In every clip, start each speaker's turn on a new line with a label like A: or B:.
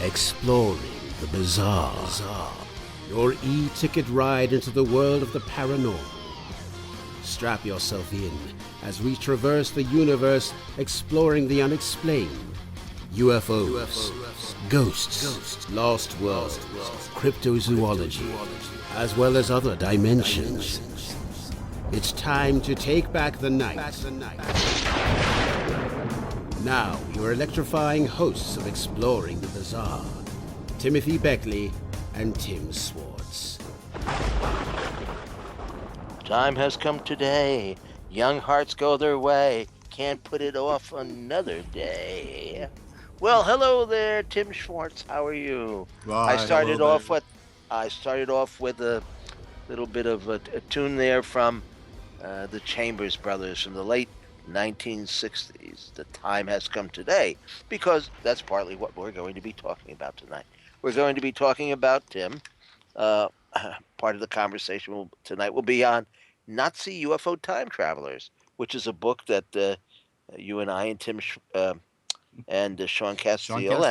A: Exploring the bizarre. Your e-ticket ride into the world of the paranormal. Strap yourself in as we traverse the universe exploring the unexplained. UFOs, ghosts, lost worlds, cryptozoology, as well as other dimensions. It's time to take back the night. Now, your electrifying hosts of Exploring the Bizarre, Timothy Beckley and Tim Swartz.
B: Time has come today. Young hearts go their way. Can't put it off another day. Well, hello there, Tim Schwartz. How are you? I started off with a little bit of a tune there from the Chambers Brothers from the late 1960s. The time has come today, because that's partly what we're going to be talking about tonight. We're going to be talking about, Tim, part of the conversation tonight will be on Nazi UFO time travelers, which is a book that you and I and Tim and Sean Castile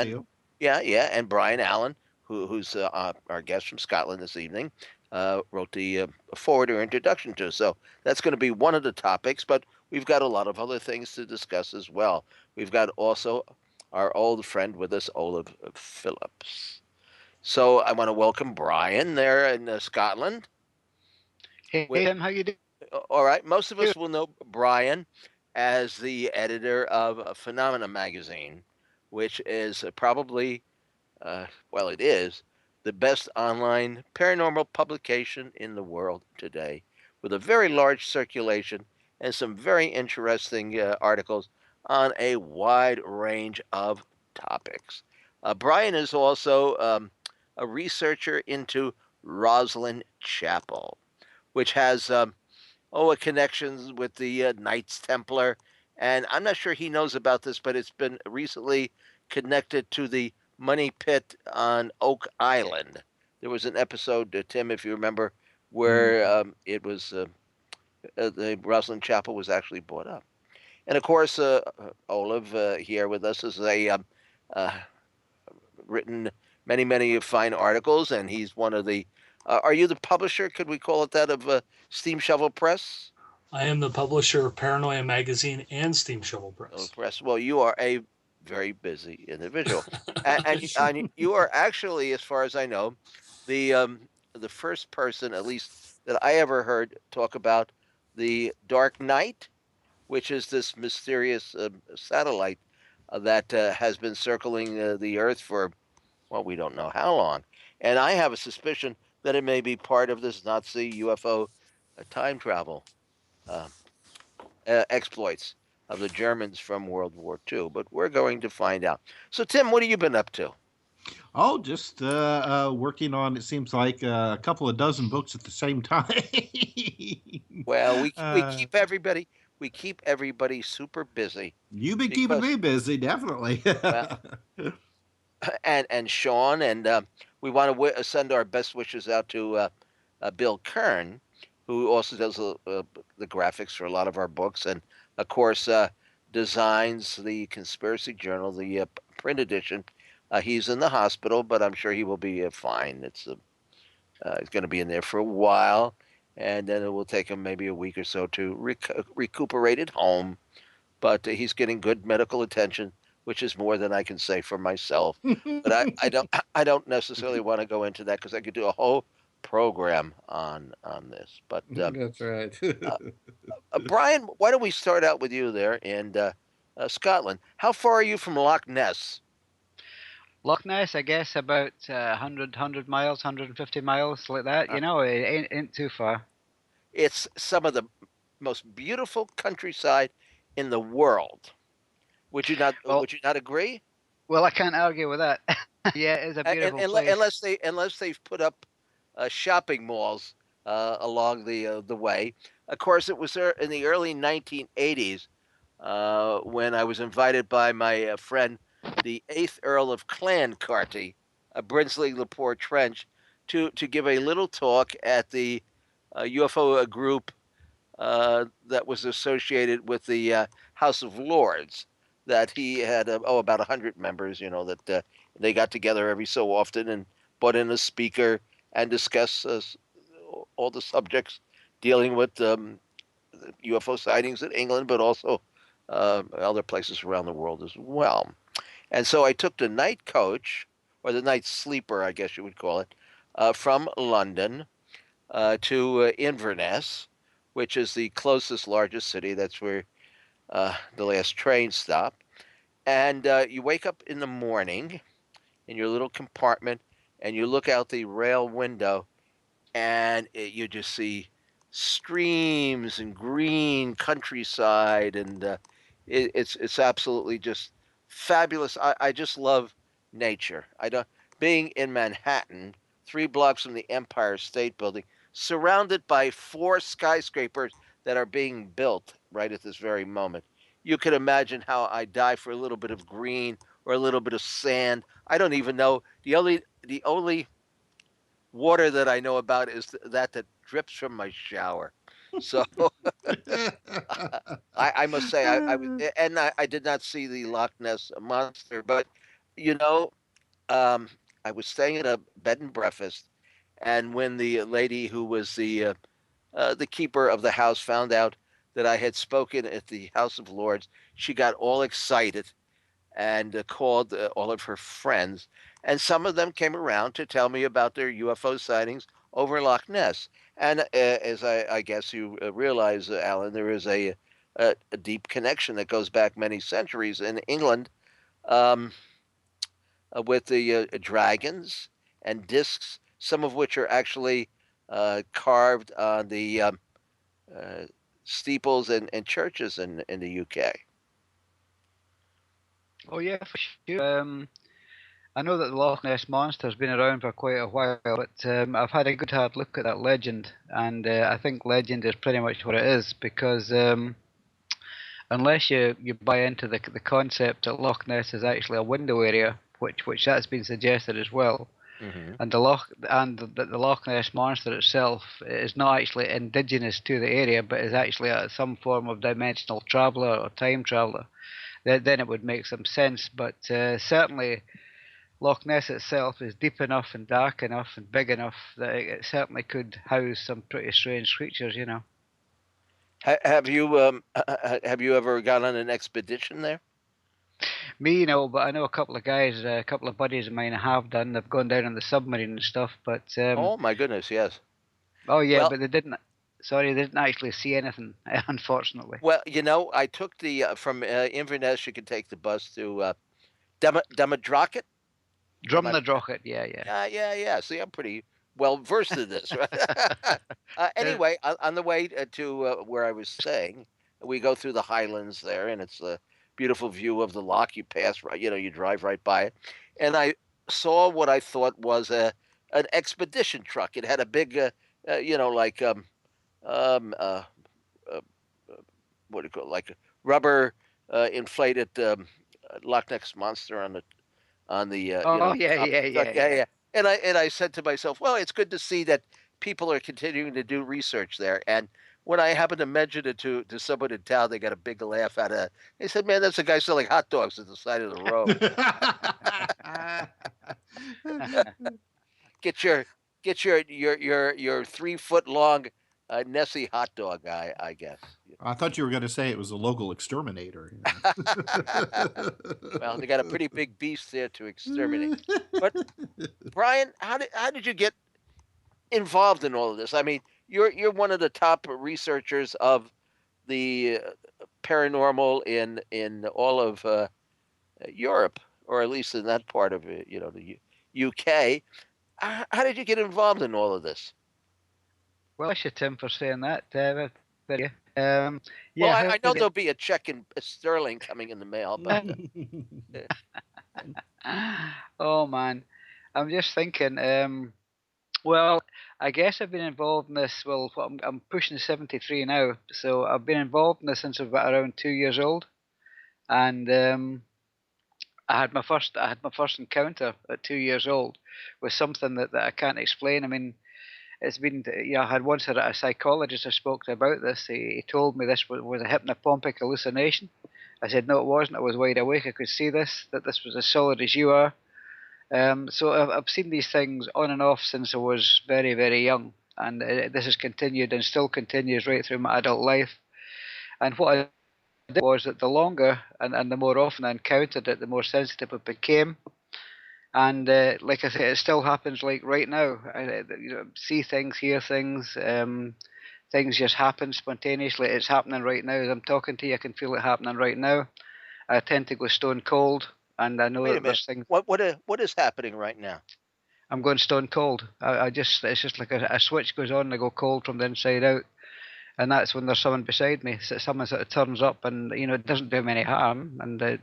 B: and Brian Allen, who's our guest from Scotland this evening, wrote the forward or introduction to. So that's going to be one of the topics, but we've got a lot of other things to discuss as well. We've got also our old friend with us, Olaf Phillips. So I want to welcome Brian there in Scotland.
C: Hey, Tim, how you doing?
B: All right. Most of us will know Brian as the editor of Phenomena magazine, which is probably, it is the best online paranormal publication in the world today, with a very large circulation and some very interesting articles on a wide range of topics. Brian is also a researcher into Rosslyn Chapel, which has a connections with the Knights Templar. And I'm not sure he knows about this, but it's been recently connected to the money pit on Oak Island. There was an episode, Tim, if you remember, where it was the Rosslyn Chapel was actually bought up. And of course, Olav here with us is written many fine articles, and he's one of the. Are you the publisher? Could we call it that of Steam Shovel Press?
D: I am the publisher of Paranoia magazine and Steam Shovel Press.
B: Well, you are a very busy individual, and you are actually, as far as I know, the first person, at least that I ever heard, talk about the Dark Knight, which is this mysterious satellite that has been circling the Earth for, well, we don't know how long. And I have a suspicion that it may be part of this Nazi UFO time travel exploits of the Germans from World War II. But we're going to find out. So, Tim, what have you been up to?
E: Oh, just working on, it seems like, a couple of dozen books at the same time.
B: Well, we keep everybody super busy.
E: You've been keeping me busy, definitely.
B: and Sean, and we want to send our best wishes out to Bill Kern, who also does the graphics for a lot of our books, and of course designs the Conspiracy Journal, the print edition. He's in the hospital, but I'm sure he will be fine. He's going to be in there for a while, and then it will take him maybe a week or so to recuperate at home. But he's getting good medical attention, which is more than I can say for myself. But I don't necessarily want to go into that, because I could do a whole program on this. But
E: that's right.
B: Brian, why don't we start out with you there in Scotland? How far are you from Loch Ness?
C: Loch Ness, I guess about 100 miles, 150 miles, like that. It ain't too far.
B: It's some of the most beautiful countryside in the world. Would you not agree?
C: Well, I can't argue with that. Yeah, it is a beautiful place.
B: Unless they've put up shopping malls along the way. Of course, it was in the early 1980s when I was invited by my friend, the 8th Earl of Clancarty, Brinsley Lepore Trench, to give a little talk at the UFO group that was associated with the House of Lords. That he had about 100 members, that They got together every so often and brought in a speaker and discussed all the subjects dealing with UFO sightings in England, but also other places around the world as well. And so I took the night coach, or the night sleeper, I guess you would call it, from London to Inverness, which is the closest, largest city. That's where the last train stopped. And you wake up in the morning in your little compartment, and you look out the rail window, and you just see streams and green countryside, and it's absolutely just fabulous. I just love nature. I don't being in Manhattan, 3 blocks from the Empire State Building, surrounded by 4 skyscrapers that are being built right at this very moment. You can imagine how I die for a little bit of green or a little bit of sand. I don't even know the only water that I know about is that drips from my shower. So I must say I did not see the Loch Ness monster, but you know um, I was staying at a bed and breakfast, and when the lady who was the keeper of the house found out that I had spoken at the House of Lords, she got all excited and called all of her friends, and some of them came around to tell me about their UFO sightings over Loch Ness. And as I guess you realize, Alan, there is a deep connection that goes back many centuries in England um, with the dragons and discs, some of which are actually carved on the uh, steeples and churches in the UK.
C: Oh yeah, for sure. I know that the Loch Ness monster's been around for quite a while, but I've had a good hard look at that legend, and I think legend is pretty much what it is, because unless you buy into the concept that Loch Ness is actually a window area, which that's been suggested as well,
B: Mm-hmm.
C: and the Loch Ness monster itself is not actually indigenous to the area, but is actually some form of dimensional traveler or time traveler, then it would make some sense. But certainly Loch Ness itself is deep enough and dark enough and big enough that it certainly could house some pretty strange creatures, you know.
B: Have you have you ever gone on an expedition there?
C: Me, you know, but I know a couple of guys, a couple of buddies of mine have done. They've gone down on the submarine and stuff, but
B: Oh my goodness, yes.
C: oh yeah,
B: Well,
C: but they didn't. Sorry, they didn't actually see anything, unfortunately.
B: well, I took the from Inverness. You can take the bus to Demadrocket. Am I?
C: Drumnadrocket, yeah, yeah.
B: Yeah. See, I'm pretty well versed in this, right? Anyway, on the way to where I was staying, we go through the highlands there, and it's a beautiful view of the loch. You pass right, you drive right by it, and I saw what I thought was an expedition truck. It had a big, like um, uh, uh, what do you call it, like a rubber inflated Loch Ness monster on the
C: Oh yeah,
B: top of
C: yeah,
B: the truck.
C: yeah,
B: Yeah,
C: yeah.
B: yeah. And I said to myself, well, it's good to see that people are continuing to do research there. And when I happened to mention it to someone in town, they got a big laugh out of it. They said, "Man, that's a guy selling hot dogs at the side of the road. Get your 3 foot long Nessie hot dog, I guess."
E: I thought you were going to say it was a local exterminator.
B: Well, they got a pretty big beast there to exterminate. But Brian, how did you get involved in all of this? I mean, you're one of the top researchers of the paranormal in all of Europe, or at least in that part of it, the UK. How did you get involved in all of this?
C: Well, I should Tim for saying that. Very good.
B: Well,
C: Yeah, how
B: I know
C: did
B: there'll be a check in sterling coming in the mail, but
C: oh man, I'm just thinking. Well, I guess I've been involved in this. Well, I'm pushing 73 now, so I've been involved in this since I was about around 2 years old, and I had my first encounter at 2 years old with something that I can't explain. I mean, it's been, I had once had a psychologist I spoke to about this. He told me this was a hypnopompic hallucination. I said no, it wasn't. I was wide awake. I could see that this was as solid as you are. So I've seen these things on and off since I was very, very young, and this has continued and still continues right through my adult life. And what I did was that the longer and the more often I encountered it, the more sensitive it became. And like I say, it still happens like right now. I see things, hear things, things just happen spontaneously. It's happening right now. As I'm talking to you, I can feel it happening right now. I tend to go stone cold, and I know
B: Wait a
C: that
B: minute.
C: there's things.
B: What is happening right now?
C: I'm going stone cold. It's just like a switch goes on and I go cold from the inside out. And that's when there's someone beside me. So someone sort of turns up and, it doesn't do me any harm. And it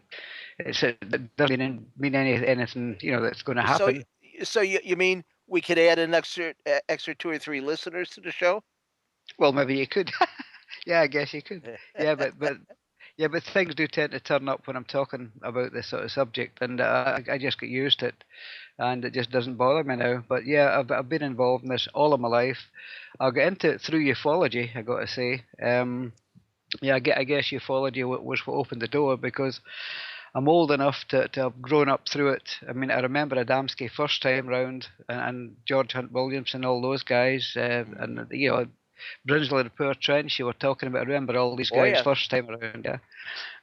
C: doesn't mean anything, that's going to
B: So,
C: happen.
B: so you mean we could add an extra 2 or 3 listeners to the show?
C: Well, maybe you could. Yeah, I guess you could. Yeah, but things do tend to turn up when I'm talking about this sort of subject, and I just get used to it, and it just doesn't bother me now. But yeah, I've been involved in this all of my life. I got into it through ufology, I got to say. Yeah, I guess ufology was what opened the door because I'm old enough to have grown up through it. I mean, I remember Adamski first time round, and George Hunt Williamson, all those guys, and Brinsley the Poor Trench you were talking about. I remember all these guys
B: yeah.
C: first time around, yeah.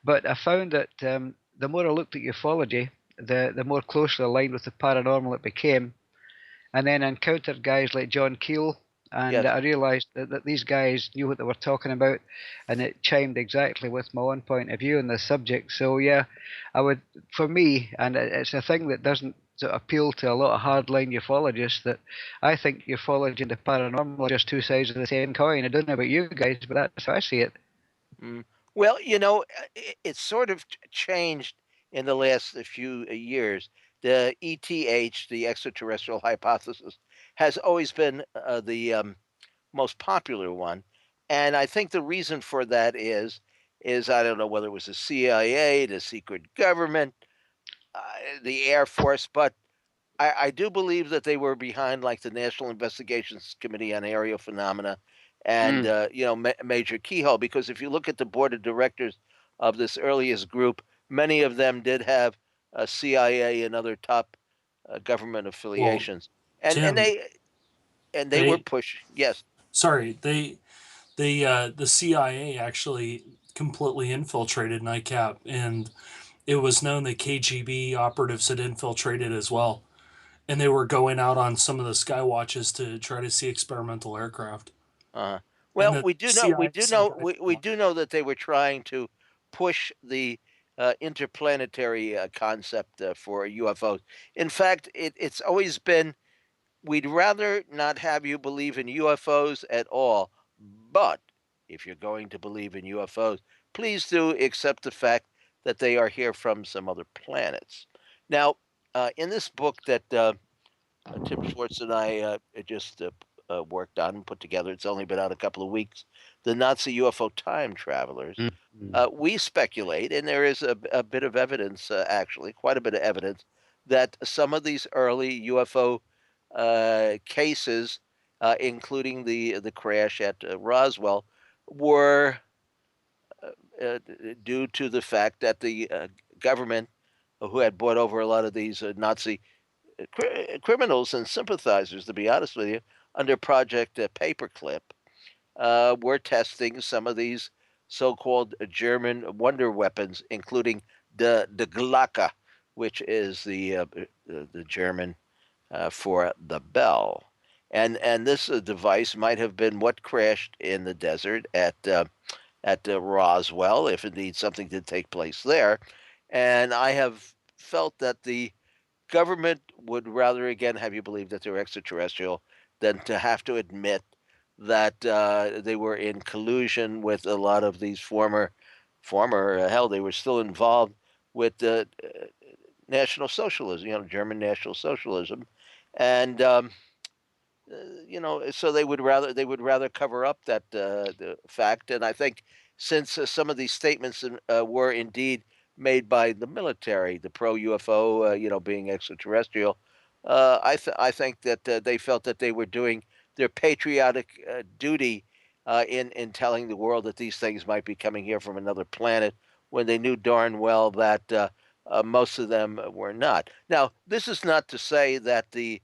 C: But I found that the more I looked at ufology, the more closely aligned with the paranormal it became. And then I encountered guys like John Keel, and
B: Yes.
C: I realised that these guys knew what they were talking about, and it chimed exactly with my own point of view on the subject. So yeah, for me, and it's a thing that doesn't sort of appeal to a lot of hardline ufologists, that I think ufology and the paranormal are just two sides of the same coin. I don't know about you guys, but that's how I see it.
B: Well, it's sort of changed in the last few years. The ETH, the extraterrestrial hypothesis, has always been the most popular one, and I think the reason for that is I don't know whether it was the CIA, the secret government, uh, the Air Force, but I do believe that they were behind like the National Investigations Committee on Aerial Phenomena and
C: Mm.
B: Major Keyhole, because if you look at the board of directors of this earliest group, many of them did have CIA and other top government
D: Well,
B: affiliations, and and
D: Tim,
B: they and they were
D: they
B: pushing. Yes.
D: sorry, the CIA actually completely infiltrated NICAP, and it was known that KGB operatives had infiltrated as well, and they were going out on some of the sky watches to try to see experimental aircraft.
B: Uh,
D: And
B: well,
D: the CIA sent guys.
B: we do know that they were trying to push the interplanetary concept for UFOs. In fact, it's always been we'd rather not have you believe in UFOs at all, but if you're going to believe in UFOs, please do accept the fact that they are here from some other planets. Now, in this book that Tim Schwartz and I just worked on and put together. It's only been out a couple of weeks. The Nazi UFO time travelers.
C: Mm.
B: We speculate, and there is a bit of evidence, actually, quite a bit of evidence, that some of these early UFO cases, including the crash at Roswell, were due to the fact that the government, who had bought over a lot of these Nazi criminals and sympathizers, to be honest with you, under Project Paperclip, were testing some of these so-called German wonder weapons, including the Glocke, which is the German for the bell. And this device might have been what crashed in the desert at Roswell, if indeed something did take place there. And I have felt that the government would rather again have you believe that they're extraterrestrial than to have to admit that they were in collusion with a lot of these former hell they were still involved with the National Socialism, German National Socialism, and so they would rather cover up that the fact. And I think since some of these statements were indeed made by the military, the pro UFO, being extraterrestrial, I think that they felt that they were doing their patriotic duty in telling the world that these things might be coming here from another planet, when they knew darn well that most of them were not. Now, this is not to say that the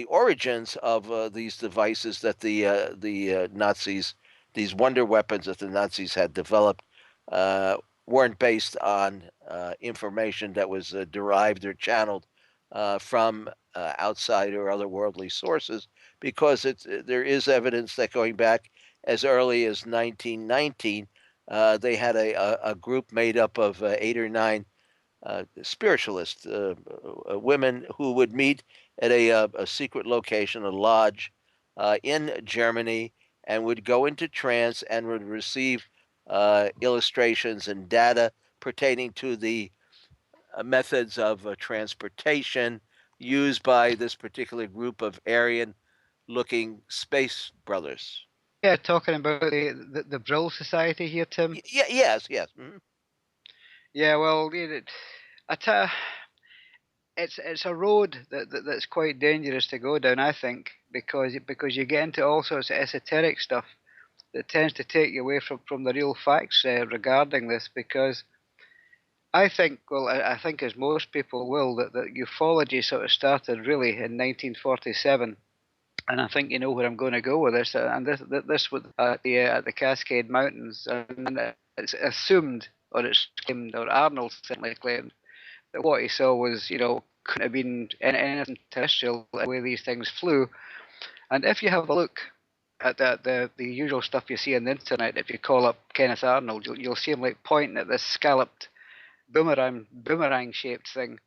B: origins of these devices that the Nazis, these wonder weapons that the Nazis had developed, weren't based on information that was derived or channeled from outside or otherworldly sources, because there is evidence that going back as early as 1919, they had a group made up of 8 or 9 spiritualist women who would meet at a secret location, a lodge in Germany, and would go into trance and would receive illustrations and data pertaining to the methods of transportation used by this particular group of Aryan-looking space brothers.
C: Yeah, talking about the Brill Society here, Tim.
B: Yes, yes. Mm-hmm.
C: Yeah, well, it's a road that's quite dangerous to go down, I think, because you get into all sorts of esoteric stuff that tends to take you away from the real facts regarding this. Because I think, well, I think as most people will, that ufology sort of started really in 1947. And I think you know where I'm going to go with this. And this was at the Cascade Mountains, and it's assumed, or it's claimed, or Arnold certainly claimed, that what he saw was, couldn't have been anything terrestrial the way these things flew. And if you have a look at the usual stuff you see on the internet, if you call up Kenneth Arnold, you'll see him like pointing at this scalloped boomerang shaped thing,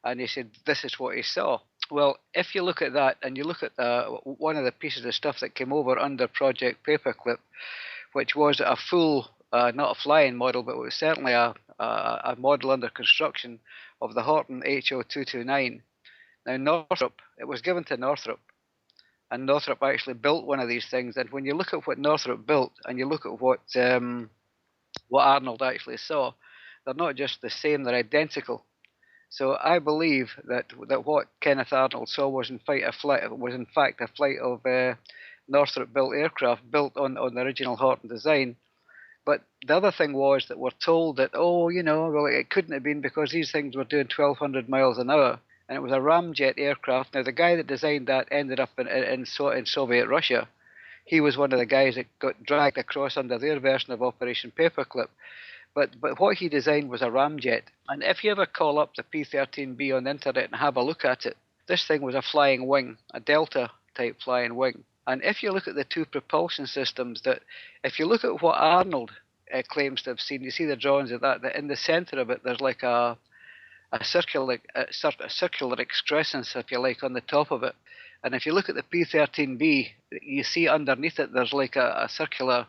C: and he said this is what he saw. Well, if you look at that and you look at one of the pieces of stuff that came over under Project Paperclip, which was a full, not a flying model, but it was certainly a model under construction of the Horton HO229. Now, Northrop, it was given to Northrop, and Northrop actually built one of these things. And when you look at what Northrop built and you look at what Arnold actually saw, they're not just the same, they're identical. So I believe that what Kenneth Arnold saw was in fact a flight of Northrop-built aircraft built on the original Horton design. But the other thing was that we're told that, well, it couldn't have been because these things were doing 1,200 miles an hour, and it was a ramjet aircraft. Now, the guy that designed that ended up in Soviet Russia. He was one of the guys that got dragged across under their version of Operation Paperclip. But what he designed was a ramjet. And if you ever call up the P-13B on the internet and have a look at it, this thing was a flying wing, a Delta-type flying wing. And if you look at the two propulsion systems, if you look at what Arnold claims to have seen, you see the drawings of that in the center of it, there's like a circular excrescence, if you like, on the top of it. And if you look at the P-13B, you see underneath it, there's like a circular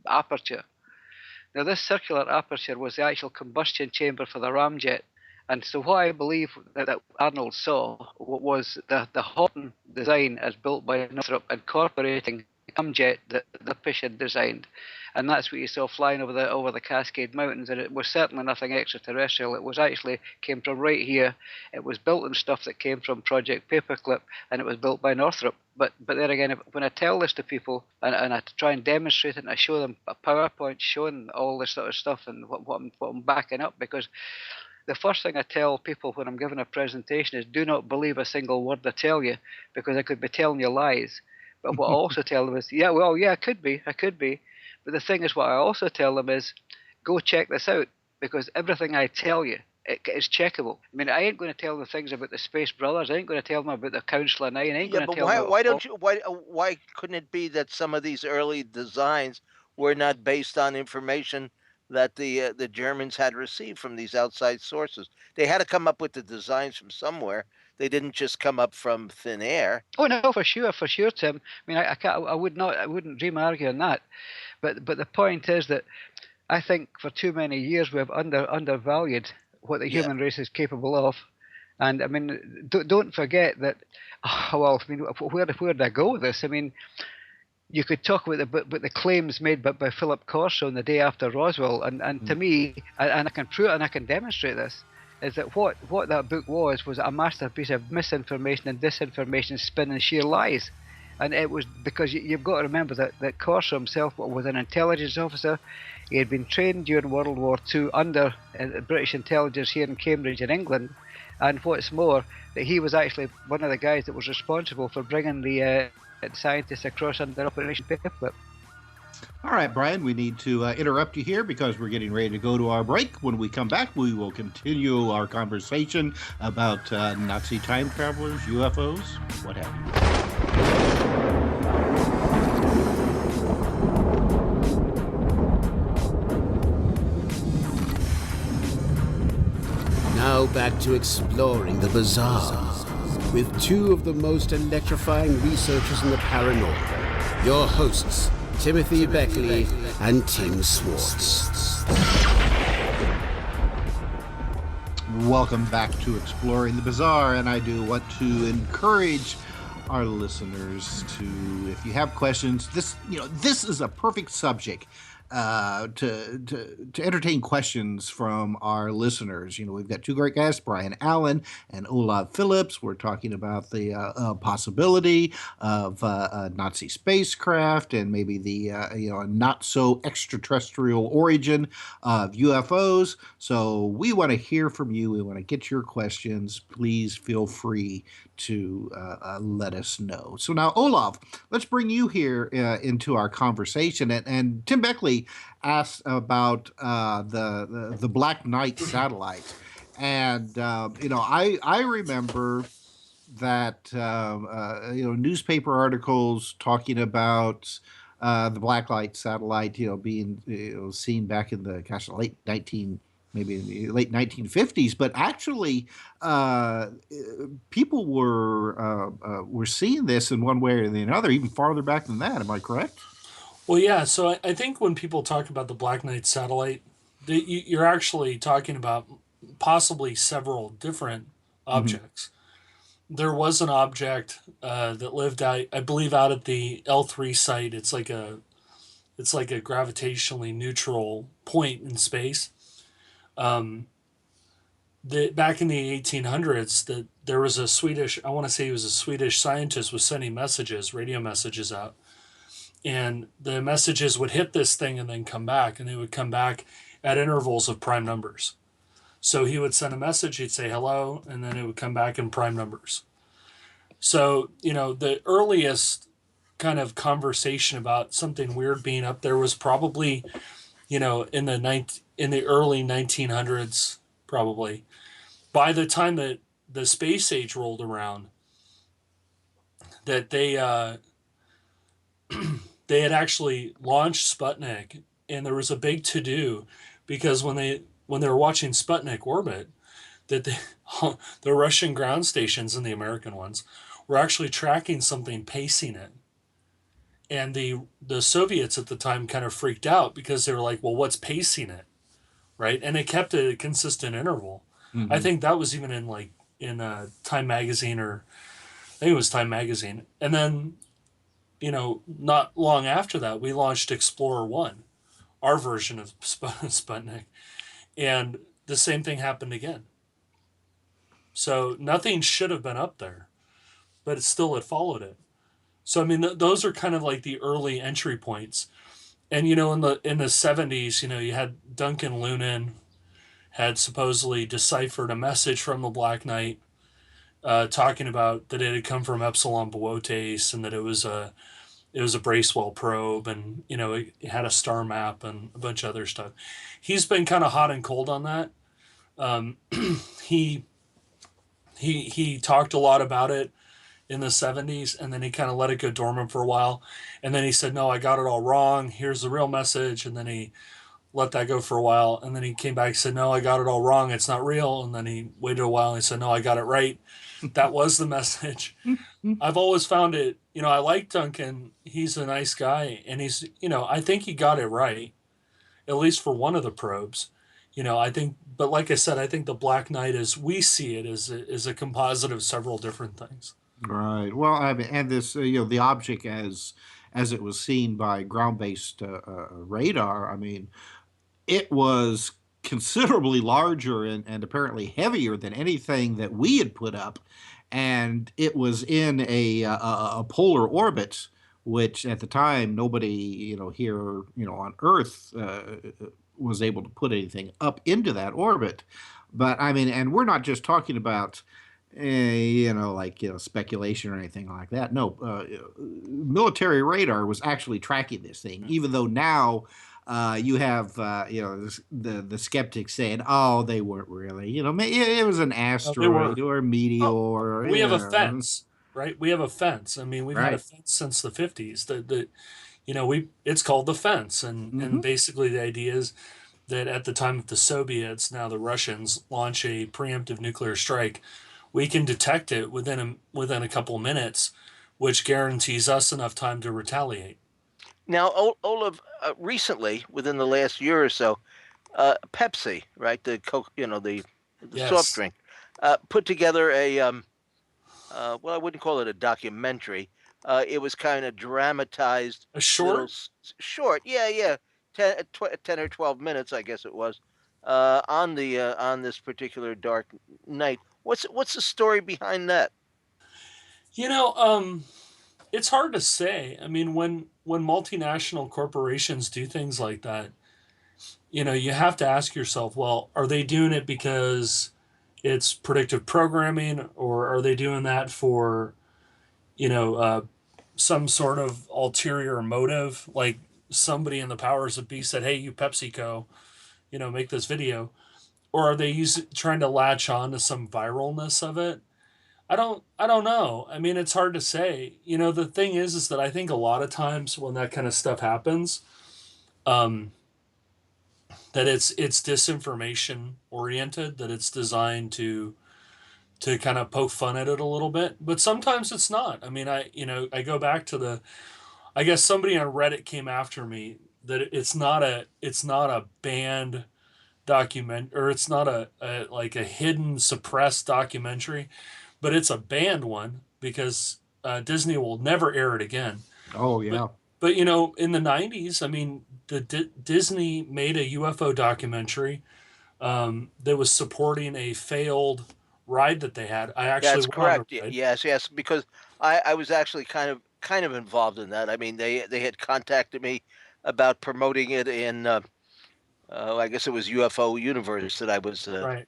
C: aperture. Now, this circular aperture was the actual combustion chamber for the ramjet. And so what I believe that Arnold saw was the Horton design as built by Northrop incorporating the ramjet that Lippisch had designed. And that's what you saw flying over the Cascade Mountains. And it was certainly nothing extraterrestrial. It was actually came from right here. It was built on stuff that came from Project Paperclip, and it was built by Northrop. But there again, when I tell this to people and I try and demonstrate it, and I show them a PowerPoint showing all this sort of stuff and what I'm backing up, because the first thing I tell people when I'm giving a presentation is do not believe a single word I tell you, because I could be telling you lies. But what I also tell them is, I could be. But the thing is, what I also tell them is, go check this out, because everything I tell you, it is checkable. I mean, I ain't going to tell them things about the Space Brothers. I ain't going to tell them about the Council of Nine. I ain't going to tell them.
B: Why couldn't it be that some of these early designs were not based on information that the Germans had received from these outside sources? They had to come up with the designs from somewhere. They didn't just come up from thin air.
C: Oh no, for sure, Tim. I mean, I wouldn't dream argue on that. But the point is that I think for too many years we have undervalued what the human race is capable of. And I mean, don't forget that. Well, I mean, where did I go with this? I mean, you could talk about the claims made by Philip Corso on the day after Roswell, and to me, and I can prove and I can demonstrate this, is that what that book was a masterpiece of misinformation and disinformation, spin and sheer lies. And it was because you've got to remember that Corser himself was an intelligence officer. He had been trained during World War II under British intelligence here in Cambridge in England. And what's more, that he was actually one of the guys that was responsible for bringing the scientists across under Operation Paperclip.
E: All right, Brian, we need to interrupt you here because we're getting ready to go to our break. When we come back, we will continue our conversation about Nazi time travelers, UFOs, what have you.
A: Now back to exploring the bizarre with two of the most electrifying researchers in the paranormal, your hosts, Timothy Beckley and Tim Swartz.
E: Welcome back to Exploring the Bizarre, and I do want to encourage our listeners to, if you have questions, this is a perfect subject to entertain questions from our listeners. We've got two great guests, Brian Allen and Olav Phillips. We're talking about the possibility of Nazi spacecraft and maybe the not so extraterrestrial origin of UFOs. So we want to hear from you. We want to get your questions. Please feel free to let us know. So now, Olav, let's bring you here into our conversation. And Tim Beckley asked about the Black Knight satellite, and I remember that newspaper articles talking about the Black Knight satellite, being seen back in the maybe in the late 1950s, but actually people were seeing this in one way or the other, even farther back than that. Am I correct?
D: Well, yeah. So I think when people talk about the Black Knight satellite, you're actually talking about possibly several different objects. Mm-hmm. There was an object that lived out, I believe, out at the L3 site. It's like a gravitationally neutral point in space. Back in the 1800s, that there was a Swedish, I want to say he was a Swedish scientist, was sending radio messages out. And the messages would hit this thing and then come back, and they would come back at intervals of prime numbers. So he would send a message, he'd say hello, and then it would come back in prime numbers. So, the earliest kind of conversation about something weird being up there was probably, in the early 1900s, probably. By the time that the space age rolled around, that they had actually launched Sputnik, and there was a big to-do because when they were watching Sputnik orbit, that the Russian ground stations and the American ones were actually tracking something pacing it. And the Soviets at the time kind of freaked out because they were like, well, what's pacing it? Right? And it kept a consistent interval. Mm-hmm. I think that was even in Time Magazine, or I think it was Time Magazine. And then, not long after that, we launched Explorer 1, our version of Sputnik. And the same thing happened again. So nothing should have been up there, but it followed it. So, I mean, those are kind of like the early entry points. And, in the 70s, you had Duncan Lunan had supposedly deciphered a message from the Black Knight talking about that it had come from Epsilon Boötes and that it was a Bracewell probe, and, it had a star map and a bunch of other stuff. He's been kind of hot and cold on that. He talked a lot about it in the 70s, and then he kind of let it go dormant for a while. And then he said, no, I got it all wrong. Here's the real message. And then he let that go for a while. And then he came back and said, no, I got it all wrong. It's not real. And then he waited a while and he said, no, I got it right. That was the message. I've always found it, I like Duncan. He's a nice guy. And he's, I think he got it right, at least for one of the probes. I think, but like I said, I think the Black Knight, as we see it, is a composite of several different things.
E: Right. Well, I mean, and this, the object as it was seen by ground-based radar, I mean, it was considerably larger and apparently heavier than anything that we had put up. and it was in a polar orbit, which at the time nobody, here, on Earth was able to put anything up into that orbit. But I mean, and we're not just talking about, speculation or anything like that. No, military radar was actually tracking this thing, even though now you have the skeptics saying, "Oh, they weren't really. It was an asteroid or a meteor."
D: Well, we have a fence, right? We have a fence. I mean, we've had a
E: Right.
D: fence since the 50s. It's called the fence, and basically the idea is that at the time of the Soviets, now the Russians, launch a preemptive nuclear strike, we can detect it within a couple minutes, which guarantees us enough time to retaliate.
B: Now, Olaf, recently, within the last year or so, Pepsi, right, the Coke, the soft
D: Yes.
B: drink, put together a well, I wouldn't call it a documentary. It was kind of dramatized,
D: A
B: little
D: short?
B: short, yeah, 10 or 12 minutes, I guess it was, on this particular dark night. What's the story behind that?
D: You know, it's hard to say. I mean, when multinational corporations do things like that, you have to ask yourself, well, are they doing it because it's predictive programming, or are they doing that for, you know, uh, some sort of ulterior motive? Like somebody in the powers that be said, "Hey, you PepsiCo, make this video," or are they trying to latch on to some viralness of it? I don't know. I mean, it's hard to say. The thing is that I think a lot of times when that kind of stuff happens, um, that it's disinformation oriented, that it's designed to kind of poke fun at it a little bit, but sometimes it's not. I mean, I go back to I guess somebody on Reddit came after me that it's not a banned document, or it's not like a hidden suppressed documentary, but it's a banned one because Disney will never air it again.
E: Oh
D: But
E: yeah.
D: in the 90s, I mean, Disney made a UFO documentary that was supporting a failed ride that they had. I actually
B: That's
D: went on the
B: correct.
D: ride.
B: Yes, because I was actually kind of involved in that. I mean, they had contacted me about promoting it in I guess it was UFO Universe that I was
D: Right.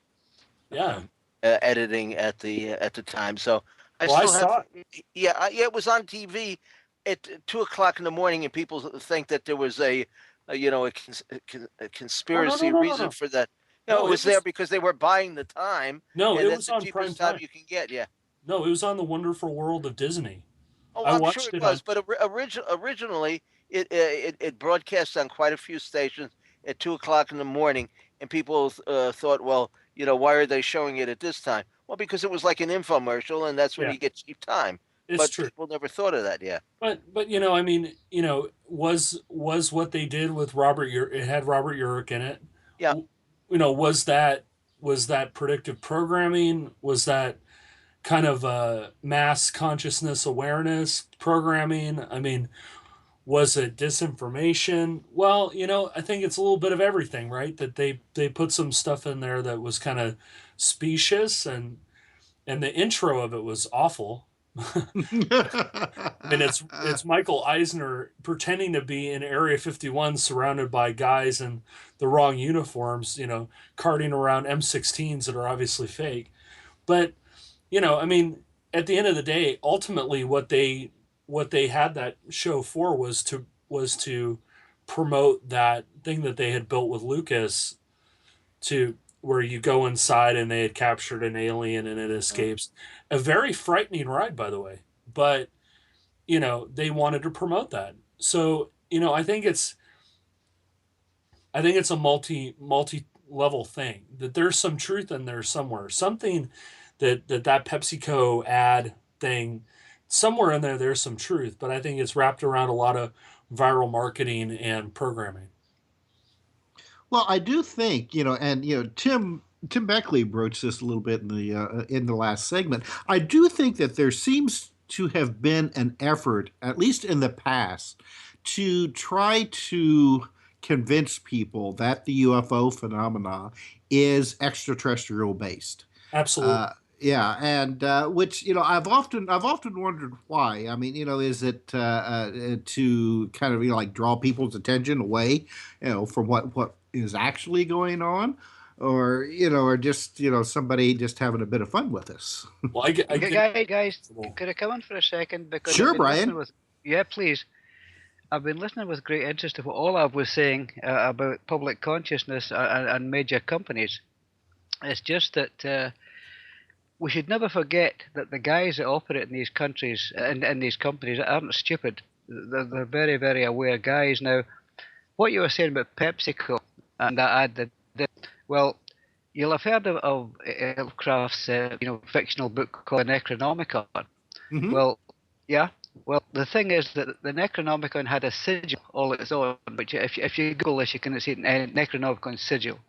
D: Yeah.
B: editing at the time. So I
D: Well, I
B: still have,
D: saw it.
B: yeah, it was on TV at 2 o'clock in the morning, and people think that there was a
D: Oh, no, no,
B: conspiracy
D: no, no,
B: reason
D: no.
B: for that. It
D: No, it
B: was there
D: was
B: because they were buying the time,
D: no,
B: and
D: it
B: that's
D: was
B: the
D: on prime
B: cheapest time
D: time.
B: you can get. Yeah.
D: No, it was on the Wonderful World of Disney.
B: Oh,
D: I
B: I'm sure
D: watched
B: it
D: it
B: was,
D: on.
B: but originally it broadcast on quite a few stations at 2 o'clock in the morning, and people thought, well, why are they showing it at this time? Well, because it was like an infomercial, and that's when
D: Yeah,
B: you get cheap time.
D: it's
B: But
D: true.
B: people never thought of that. Yeah,
D: But I mean, was what they did with it had Robert Urich in it.
B: yeah.
D: Was that predictive programming? Was that kind of mass consciousness awareness programming? I mean, was it disinformation? Well, I think it's a little bit of everything, right? That they put some stuff in there that was kind of specious, and the intro of it was awful. I mean, it's Michael Eisner pretending to be in Area 51, surrounded by guys in the wrong uniforms, carting around M16s that are obviously fake. But I mean, at the end of the day, ultimately, what they had that show for was to promote that thing that they had built with Lucas, to where you go inside and they had captured an alien and it escapes. A very frightening ride, by the way, but they wanted to promote that. So I think it's a multi level thing, that there's some truth in there somewhere. Something that PepsiCo ad thing, somewhere in there there's some truth, but I think it's wrapped around a lot of viral marketing and programming.
E: Well, I do think, and Tim Beckley broached this a little bit in the last segment. I do think that there seems to have been an effort, at least in the past, to try to convince people that the UFO phenomena is extraterrestrial based.
D: Absolutely.
E: Yeah, and which I've often wondered why. I mean, is it to kind of like draw people's attention away, from what is actually going on, or or just somebody just having a bit of fun with us.
D: Well, I get
C: Guys, could I come in for a second? Because I've
E: Sure,
C: been listening
E: Brian.
C: with, yeah, please. I've been listening with great interest to what Olav was saying about public consciousness and major companies. It's just that we should never forget that the guys that operate in these countries and in these companies aren't stupid. They're very, very aware guys. Now, what you were saying about PepsiCo and that ad that well, you'll have heard of Lovecraft's fictional book called Necronomicon.
E: Hmm.
C: Well, yeah. Well, the thing is that the Necronomicon had a sigil all its own, which if you Google this, you can see Necronomicon sigil.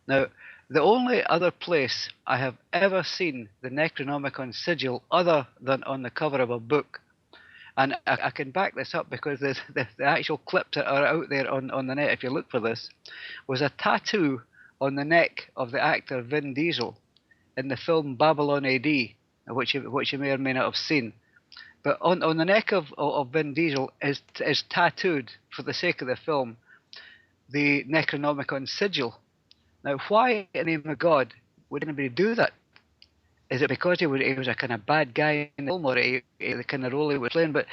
C: Now, the only other place I have ever seen the Necronomicon sigil other than on the cover of a book, and I can back this up because the actual clips that are out there on the net, if you look for this, was a tattoo on the neck of the actor Vin Diesel in the film Babylon AD, which you may or may not have seen. But on the neck of Vin Diesel is tattooed, for the sake of the film, the Necronomicon sigil. Now, why in the name of God would anybody do that? Is it because he was a kind of bad guy in the film, or the kind of role he was playing? But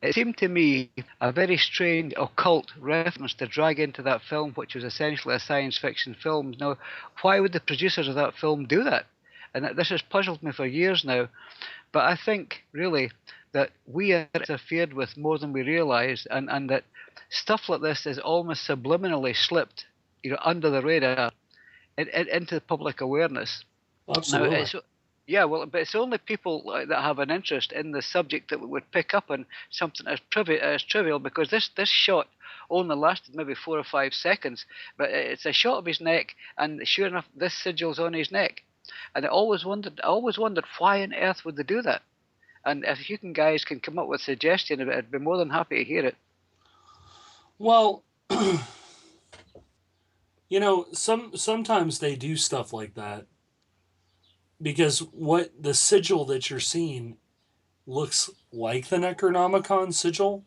C: it seemed to me a very strange occult reference to drag into that film, which was essentially a science fiction film. Now, why would the producers of that film do that? And this has puzzled me for years now. But I think, really, that we are interfered with more than we realise, and that stuff like this is almost subliminally slipped, under the radar into the public awareness.
D: absolutely.
C: Now, but it's only people that have an interest in the subject that would pick up on something as trivial, because this shot only lasted maybe 4 or 5 seconds, but it's a shot of his neck, and sure enough, this sigil's on his neck. And I always wondered why on earth would they do that? And if you guys can come up with a suggestion, I'd be more than happy to hear it.
D: Well, sometimes they do stuff like that because what the sigil that you're seeing looks like the Necronomicon sigil.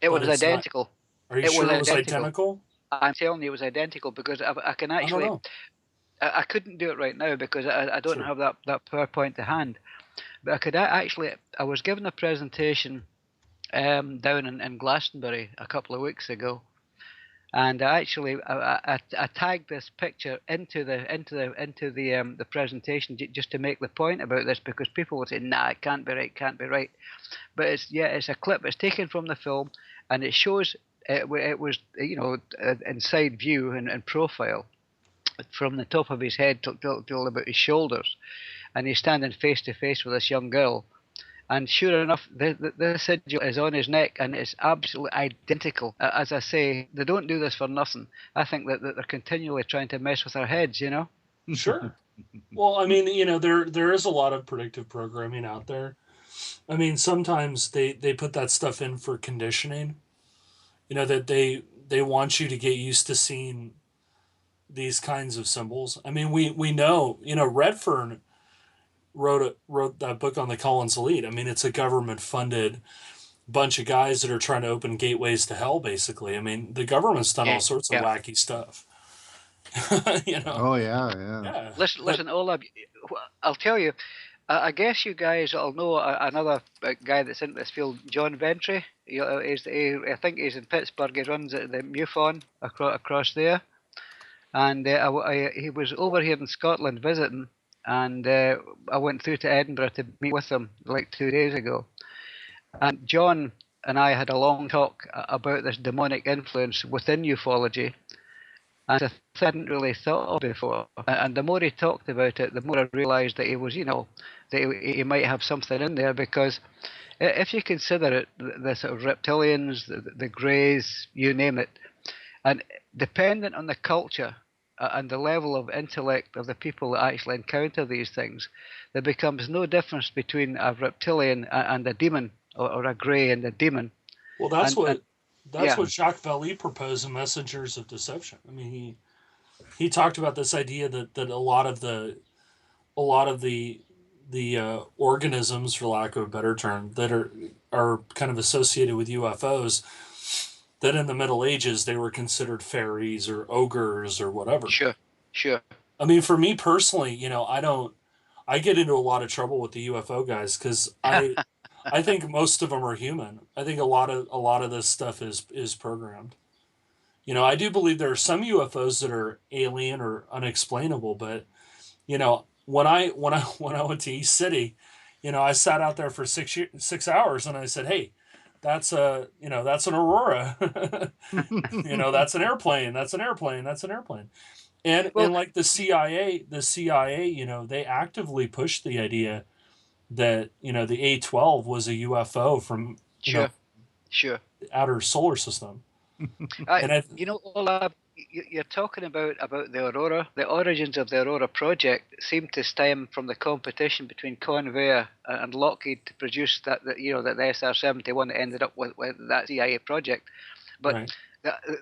C: It was identical.
D: Are you sure it was identical?
C: I'm telling you, it was identical, because I can actually.
D: I don't know.
C: I couldn't do it right now because I don't have that PowerPoint to hand. But I could actually. I was given a presentation down in Glastonbury a couple of weeks ago, and I tagged this picture into the presentation just to make the point about this, because people would say, "Nah, it can't be right." But it's a clip. It's taken from the film, and it shows it was inside view and profile, from the top of his head till about his shoulders, and he's standing face to face with this young girl. And sure enough, the sigil is on his neck, and it's absolutely identical. As I say, they don't do this for nothing. I think that they're continually trying to mess with our heads,
D: Sure. Well, I mean, there is a lot of predictive programming out there. I mean, sometimes they put that stuff in for conditioning. That they want you to get used to seeing these kinds of symbols. I mean, we know, Redfern wrote that book on the Collins Elite. I mean, it's a government funded bunch of guys that are trying to open gateways to hell, basically. I mean, the government's done all sorts of wacky stuff.
E: Oh yeah.
C: Listen, Olav, I'll tell you. I guess you guys will know another guy that's in this field, John Ventry. I think he's in Pittsburgh. He runs the MUFON across there. And he was over here in Scotland visiting, and I went through to Edinburgh to meet with him like 2 days ago. And John and I had a long talk about this demonic influence within ufology, and I hadn't really thought of before. And the more he talked about it, the more I realised that he was, that he might have something in there, because if you consider it, the sort of reptilians, the greys, you name it, and dependent on the culture and the level of intellect of the people that actually encounter these things, there becomes no difference between a reptilian and a demon, or a grey and a demon.
D: Well, that's what Jacques Vallée proposed in Messengers of Deception. I mean, he talked about this idea that a lot of the organisms, for lack of a better term, that are kind of associated with UFOs, that in the Middle Ages they were considered fairies or ogres or whatever.
C: Sure, sure.
D: I mean, for me personally, I get into a lot of trouble with the UFO guys because I think most of them are human. I think a lot of this stuff is programmed. I do believe there are some UFOs that are alien or unexplainable, but when I went to East City, I sat out there for 6 hours and I said, "Hey, that's an aurora. That's an airplane. That's an airplane. That's an airplane." And like the CIA, they actively pushed the idea that the A12 was a UFO from
C: sure.
D: the outer solar system.
C: Olaf, you're talking about the Aurora. The origins of the Aurora project seem to stem from the competition between Convair and Lockheed to produce that the SR-71 that ended up with that CIA project. But
D: Right.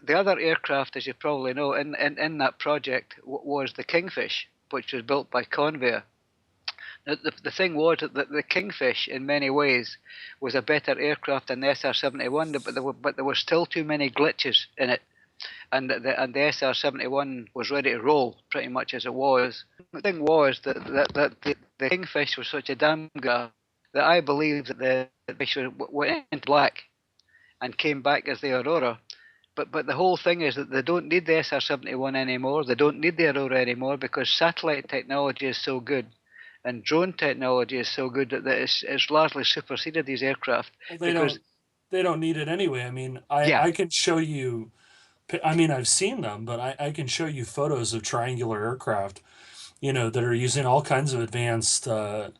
C: the other aircraft, as you probably know, in that project was the Kingfish, which was built by Convair. The thing was that the Kingfish, in many ways, was a better aircraft than the SR-71, but there were still too many glitches in it, and the SR-71 was ready to roll pretty much as it was. The thing was that the Kingfish was such a damn guy that I believe that the fish went into black and came back as the Aurora. But the whole thing is that they don't need the SR-71 anymore. They don't need the Aurora anymore because satellite technology is so good. And drone technology is so good that it's largely superseded these aircraft.
D: Well, they don't need it anyway. I mean, I can show you. I mean, I've seen them, but I can show you photos of triangular aircraft, that are using all kinds of advanced engines,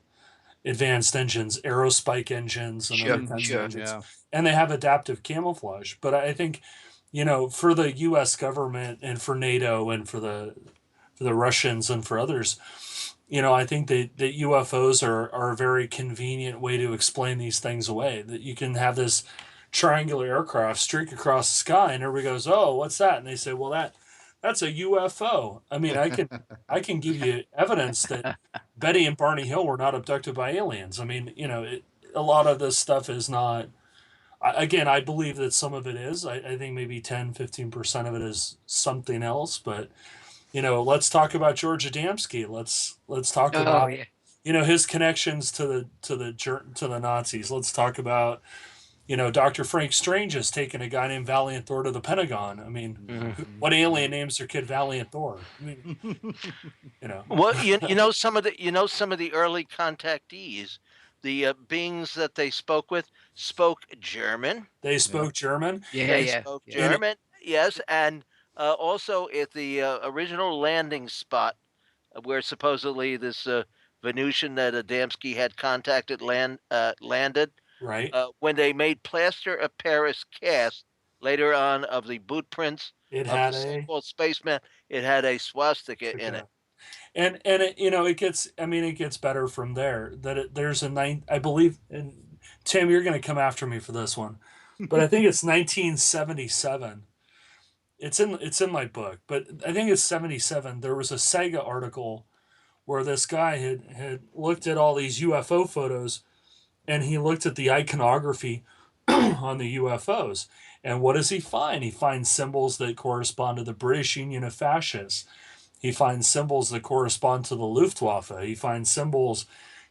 D: aerospike engines, and other kinds of engines, and they have adaptive camouflage. But I think, for the U.S. government and for NATO and for the Russians and for others. I think that UFOs are a very convenient way to explain these things away. That you can have this triangular aircraft streak across the sky, and everybody goes, "Oh, what's that?" And they say, "Well, that's a UFO." I mean, I can give you evidence that Betty and Barney Hill were not abducted by aliens. I mean, a lot of this stuff is not. Again, I believe that some of it is. I think maybe 10-15% of it is something else, but. Let's talk about George Adamski. Let's talk about his connections to the Nazis. Let's talk about Dr. Frank Strange has taken a guy named Valiant Thor to the Pentagon. I mean, what alien names their kid Valiant Thor? I mean,
B: Well, some of the early contactees, the beings that they spoke with, spoke German.
D: They spoke German.
B: They spoke German. Yes, and. Also, at the original landing spot where supposedly this Venusian that Adamski had contacted landed,
D: right?
B: When they made plaster of Paris cast later on of the boot prints
D: of
B: the so-called spaceman, it had a swastika in it.
D: And it gets better from there. There's I believe, and Tim, you're going to come after me for this one, but I think it's 1977. It's in my book, but I think it's 77. There was a Sega article where this guy had looked at all these UFO photos, and he looked at the iconography on the UFOs. And what does he find? He finds symbols that correspond to the British Union of Fascists. He finds symbols that correspond to the Luftwaffe. He finds symbols,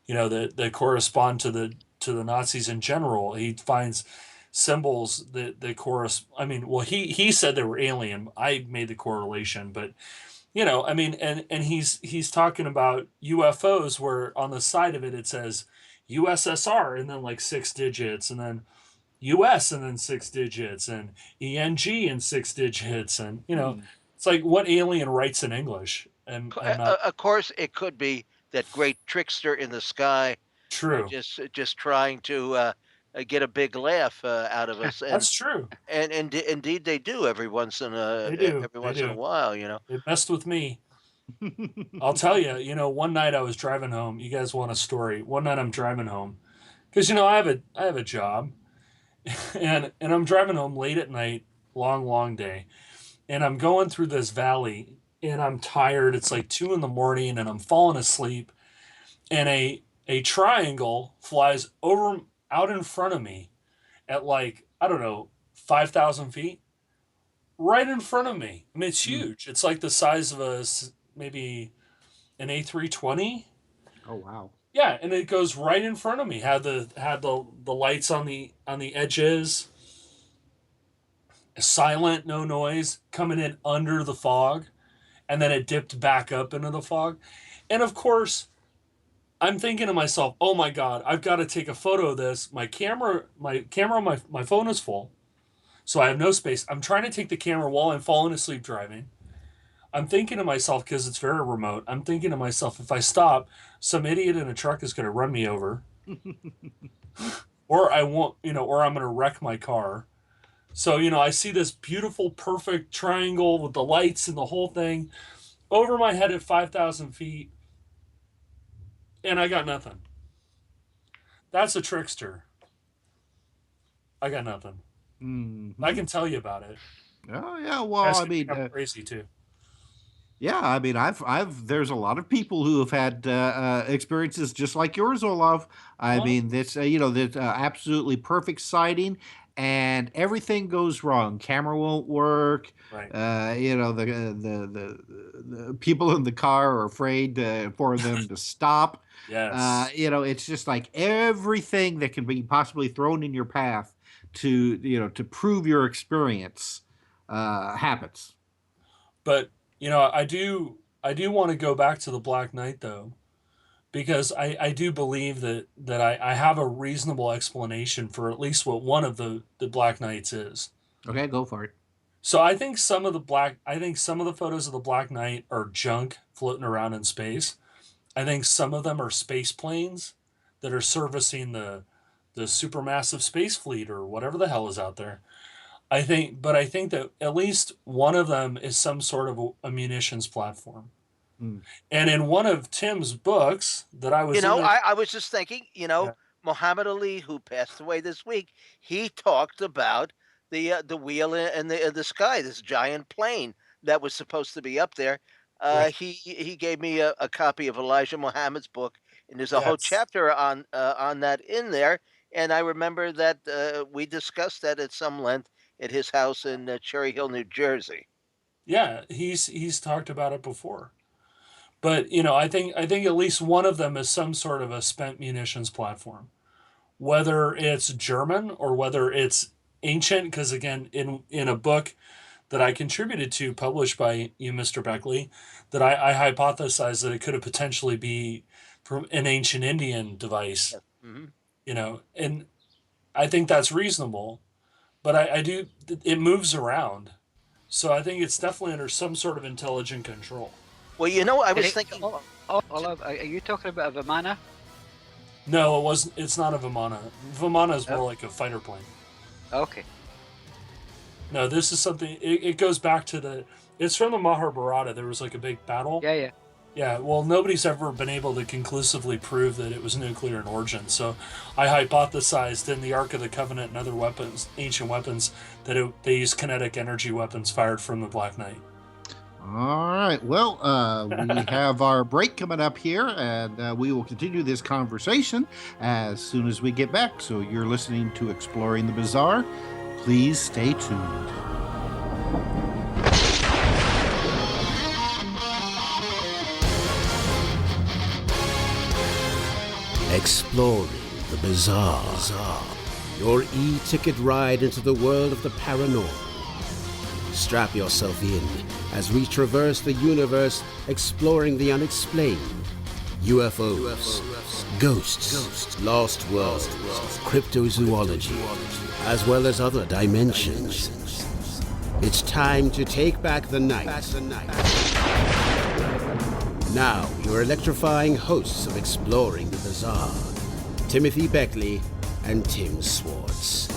D: that correspond to the Nazis in general. He finds symbols that correspond. I mean, well, he said they were alien. I made the correlation, but and he's talking about UFOs where on the side of it says USSR and then like 6 digits, and then US and then 6 digits, and ENG and 6 digits, and it's like, what alien writes in English? And
B: of course, it could be that great trickster in the sky.
D: True.
B: Just trying to get a big laugh out of us. And,
D: that's true.
B: And indeed, they do every once in a while.
D: It messed with me. I'll tell you. One night I was driving home. You guys want a story? One night I'm driving home because I have a job, and I'm driving home late at night, long day, and I'm going through this valley, and I'm tired. It's like 2 a.m, and I'm falling asleep, and a triangle flies out in front of me at like, I don't know, 5,000 feet, right in front of me. I mean, it's huge. It's like the size of maybe an A320.
E: Oh wow.
D: Yeah, and it goes right in front of me. Had the lights on the edges, silent, no noise, coming in under the fog, and then it dipped back up into the fog. And of course, I'm thinking to myself, "Oh my god, I've got to take a photo of this. My phone is full, so I have no space. I'm trying to take the camera while I'm falling asleep driving. I'm thinking to myself, because it's very remote, I'm thinking to myself, if I stop, some idiot in a truck is going to run me over, or I won't, or I'm going to wreck my car. So, I see this beautiful, perfect triangle with the lights and the whole thing over my head at 5,000 feet, and I got nothing. That's a trickster. I got nothing.
E: Mm-hmm.
D: I can tell you about it.
E: Oh yeah, well, I mean,
D: crazy too.
E: Yeah, I mean, there's a lot of people who have had experiences just like yours, Olaf. I mean, this, this absolutely perfect sighting, and everything goes wrong. Camera won't work.
D: Right.
E: The people in the car are afraid for them to stop.
D: Yes.
E: It's just like everything that can be possibly thrown in your path to prove your experience happens.
D: But I do want to go back to the Black Knight though, because I do believe that I have a reasonable explanation for at least what one of the Black Knights is.
E: Okay, go for it.
D: So I think some of the photos of the Black Knight are junk floating around in space. I think some of them are space planes that are servicing the supermassive space fleet or whatever the hell is out there. I think that at least one of them is some sort of a munitions platform.
E: Mm.
D: And in one of Tim's books that I was,
B: I was just thinking, Muhammad Ali, who passed away this week, he talked about the wheel in the sky, this giant plane that was supposed to be up there.
D: Right.
B: He gave me a copy of Elijah Muhammad's book, and there's a whole chapter on that in there. And I remember that we discussed that at some length at his house in Cherry Hill, New Jersey.
D: Yeah, he's talked about it before. But I think at least one of them is some sort of a spent munitions platform, whether it's German or whether it's ancient. Because again, in a book that I contributed to, published by you, Mr. Beckley, that I hypothesized that it could have potentially be from an ancient Indian device.
B: Mm-hmm.
D: And I think that's reasonable. But it moves around. So I think it's definitely under some sort of intelligent control.
B: Well, I was thinking...
C: Are you talking about a Vimana?
D: No, it wasn't. It's not a Vimana. Vimana is more like a fighter plane.
C: Okay.
D: No, this is something... It goes back to it's from the Mahabharata. There was like a big battle.
C: Yeah.
D: Yeah, well, nobody's ever been able to conclusively prove that it was nuclear in origin. So I hypothesized in the Ark of the Covenant and other weapons, ancient weapons, that they used kinetic energy weapons fired from the Black Knight.
E: All right. Well, we have our break coming up here, and we will continue this conversation as soon as we get back. So you're listening to Exploring the Bizarre. Please stay tuned.
A: Exploring the Bizarre. Your e-ticket ride into the world of the paranormal. Strap yourself in as we traverse the universe exploring the unexplained. UFOs, ghosts, lost worlds, cryptozoology, as well as other dimensions. It's time to take back the night. Now, your electrifying hosts of Exploring the Bizarre, Timothy Beckley and Tim Swartz.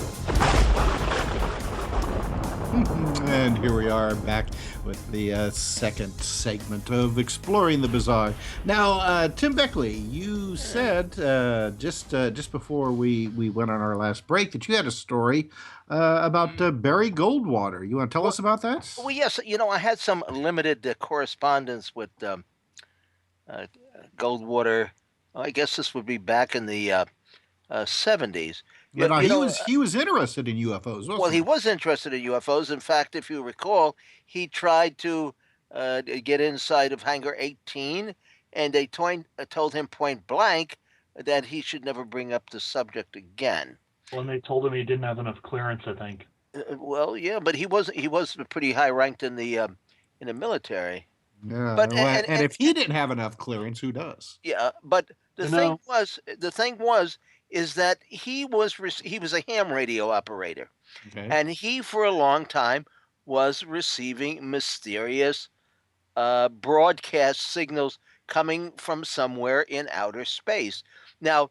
E: And here we are back with the second segment of Exploring the Bizarre. Now, Tim Beckley, you said just before we went on our last break that you had a story about Barry Goldwater. You want to tell us about that?
B: Well, yes. I had some limited correspondence with Goldwater I guess this would be back in the 70s.
E: But
B: You know,
E: he was interested in UFOs,
B: well,
E: wasn't
B: he
E: he?
B: was interested in UFOs. In fact, if you recall, he tried to get inside of Hangar 18, and they told him point blank that he should never bring up the subject again.
D: When they told him he didn't have enough clearance, I think.
B: Well, yeah, but he was pretty high ranked in the military.
E: Yeah.
B: But
E: And if he didn't have enough clearance, who does?
B: yeah, but
D: You know,
B: the thing was is that he was a ham radio operator,
E: Okay.
B: and he for a long time was receiving mysterious broadcast signals coming from somewhere in outer space. Now,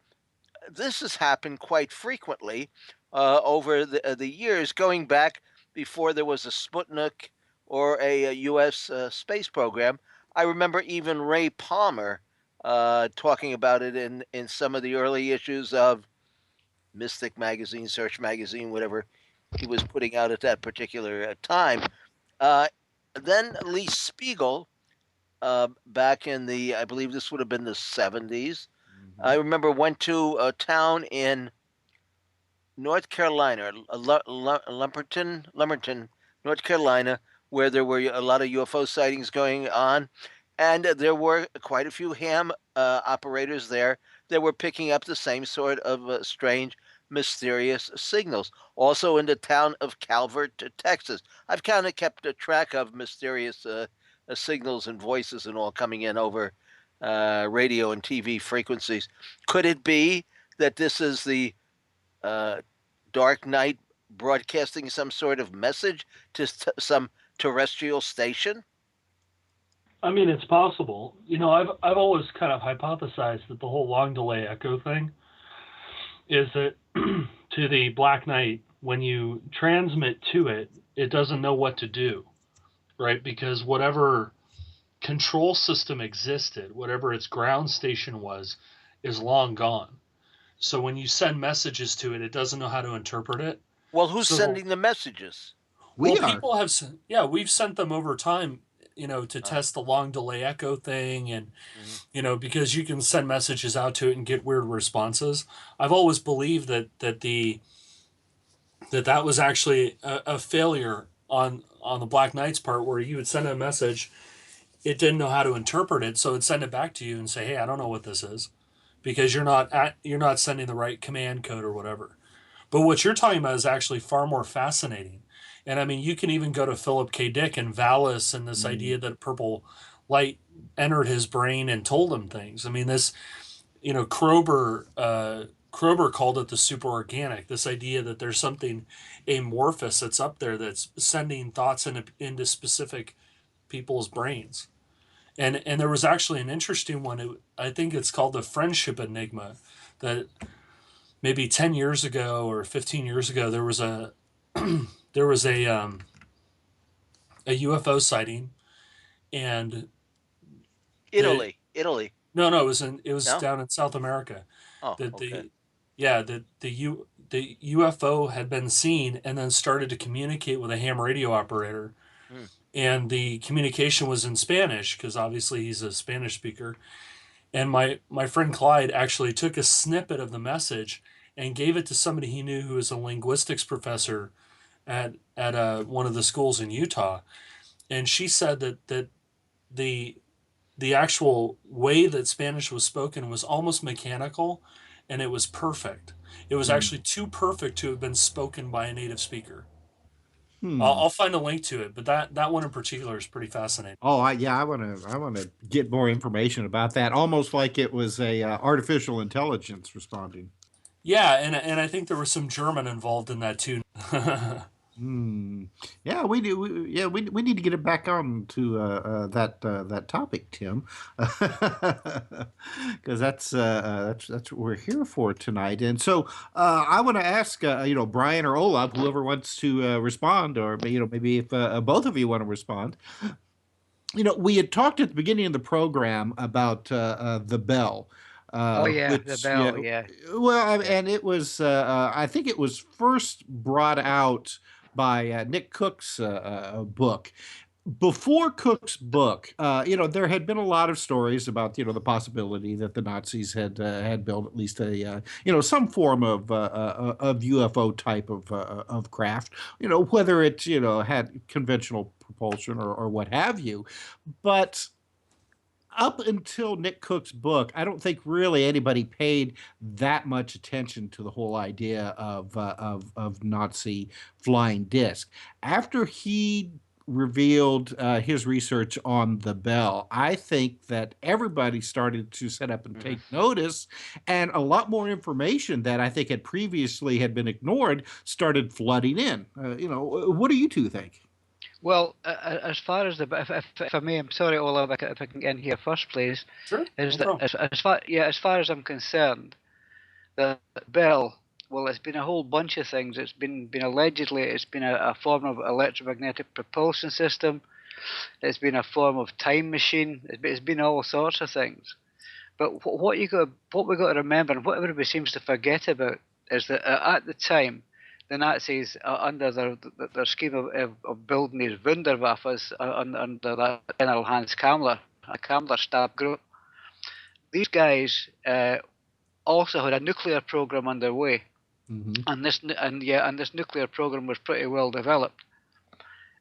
B: this has happened quite frequently over the years, going back before there was a Sputnik or a U.S. Space program. I remember even Ray Palmer talking about it in some of the early issues of Mystic Magazine, Search Magazine, whatever he was putting out at that particular time. Uh, then Lee Spiegel, back in I believe this would have been the 70s. I remember went to a town in North Carolina, Lumberton, North Carolina, where there were a lot of UFO sightings going on, and there were quite a few ham operators there that were picking up the same sort of strange, mysterious signals. Also in the town of Calvert, Texas. I've kind of kept a track of mysterious signals and voices and all coming in over radio and TV frequencies. Could it be that this is the uh, Dark Knight broadcasting some sort of message to some terrestrial station?
D: I mean, it's possible. You know, I've always kind of hypothesized that the whole long delay echo thing is that to the Black Knight, when you transmit to it, it doesn't know what to do, right? Because whatever control system existed, whatever its ground station was, is long gone. So when you send messages to it, it doesn't know how to interpret it.
B: Well, who's
D: So,
B: sending the messages?
E: We
D: well,
E: are.
D: people have, yeah, we've sent them over time, you know, to test the long delay echo thing, and you know, because you can send messages out to it and get weird responses. I've always believed that was actually a failure on the Black Knight's part, where you would send a message, it didn't know how to interpret it, so it'd send it back to you and say, "Hey, I don't know what this is," because you're not sending the right command code or whatever. But what you're talking about is actually far more fascinating. And I mean, you can even go to Philip K. Dick and Valis and this idea that purple light entered his brain and told him things. I mean, this, you know, Krober called it the superorganic. This idea that there's something amorphous that's up there that's sending thoughts into specific people's brains. And there was actually an interesting one. I think it's called the Friendship Enigma, that maybe 10 years ago or 15 years ago there was a there was a UFO sighting, and
B: Italy.
D: no, it was
B: No?
D: down in South America.
B: Oh,
D: That
B: okay.
D: the UFO had been seen and then started to communicate with a ham radio operator,
B: Hmm.
D: and the communication was in Spanish because obviously he's a Spanish speaker. And my friend Clyde actually took a snippet of the message and gave it to somebody he knew who was a linguistics professor at one of the schools in Utah, and she said that the the actual way that Spanish was spoken was almost mechanical, and it was perfect. It was actually too perfect to have been spoken by a native speaker. I'll find a link to it, but that one in particular is pretty fascinating.
E: Oh, I want to get more information about that. Almost like it was a artificial intelligence responding.
D: Yeah, and I think there was some German involved in that too.
E: Yeah, we do. We need to get it back on to that topic, Tim, because that's what we're here for tonight. And so I want to ask Brian or Olaf, whoever wants to respond, or maybe if both of you want to respond. We had talked at the beginning of the program about the bell.
C: The bell, yeah.
E: Well, and it was, I think it was first brought out by Nick Cook's book. before Cook's book, there had been a lot of stories about, the possibility that the Nazis had built at least a, some form of UFO type of craft, whether it, had conventional propulsion or what have you. But up until Nick Cook's book, I don't think really anybody paid that much attention to the whole idea of Nazi flying disc. After he revealed his research on the Bell, I think that everybody started to set up and take notice, and a lot more information that I think had been ignored started flooding in. What do you two think?
C: Well, as far as if I may, I'm sorry, Ola, if I can get in here first, please.
D: Sure.
C: Is
D: No
C: that
D: problem.
C: as far as I'm concerned, the Bell, well, it's been a whole bunch of things. It's been allegedly it's been a form of electromagnetic propulsion system. It's been a form of time machine. It's been all sorts of things. But what we got to remember, and what everybody seems to forget about, is that at the time, the Nazis, under their scheme of building these Wunderwaffes under that General Hans Kammler, a Kammler Stab group, these guys also had a nuclear program underway, and this nuclear program was pretty well developed.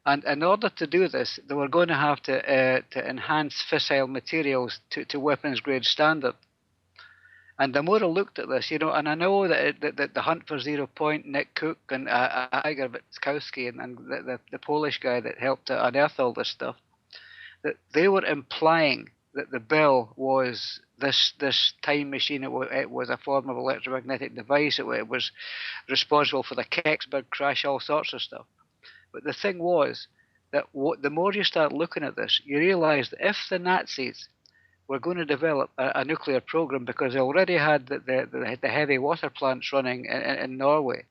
C: And in order to do this, they were going to have to enhance fissile materials to weapons grade standard. And the more I looked at this, and I know that the Hunt for Zero Point, Nick Cook and Igor Witkowski and the Polish guy that helped to unearth all this stuff, that they were implying that the Bell was this time machine. It was a form of electromagnetic device. It was responsible for the Kecksburg crash, all sorts of stuff. But the thing was that the more you start looking at this, you realize that if the Nazis were going to develop a nuclear program, because they already had the heavy water plants running in Norway,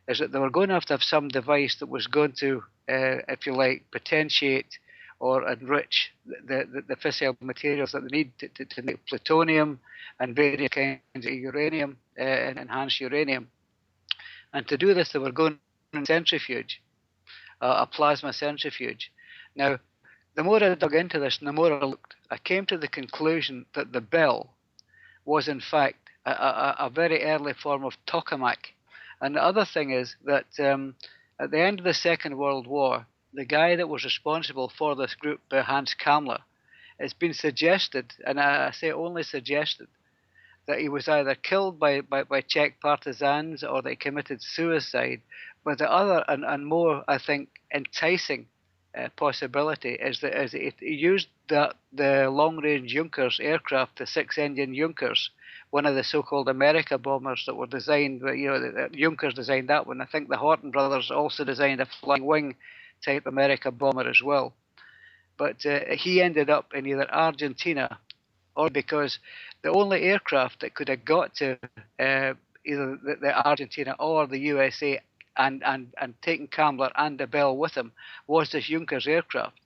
C: is that they were going to have some device that was going to, if you like, potentiate or enrich the fissile materials that they need to make plutonium and various kinds of uranium, and enhanced uranium. And to do this, they were going to centrifuge, a plasma centrifuge. Now, the more I dug into this and the more I looked, I came to the conclusion that the Bell was in fact a very early form of tokamak. And the other thing is that at the end of the Second World War, the guy that was responsible for this group, Hans Kammler, it's been suggested, and I say only suggested, that he was either killed by Czech partisans or they committed suicide. But the other and more, I think, enticing possibility is that he used the long-range Junkers aircraft, the six-engine Junkers, one of the so-called America bombers that were designed. Junkers designed that one. I think the Horton brothers also designed a flying wing type America bomber as well. But he ended up in either Argentina, or because the only aircraft that could have got to either the Argentina or the USA and taken Kammler and the Bell with him was this Junkers aircraft.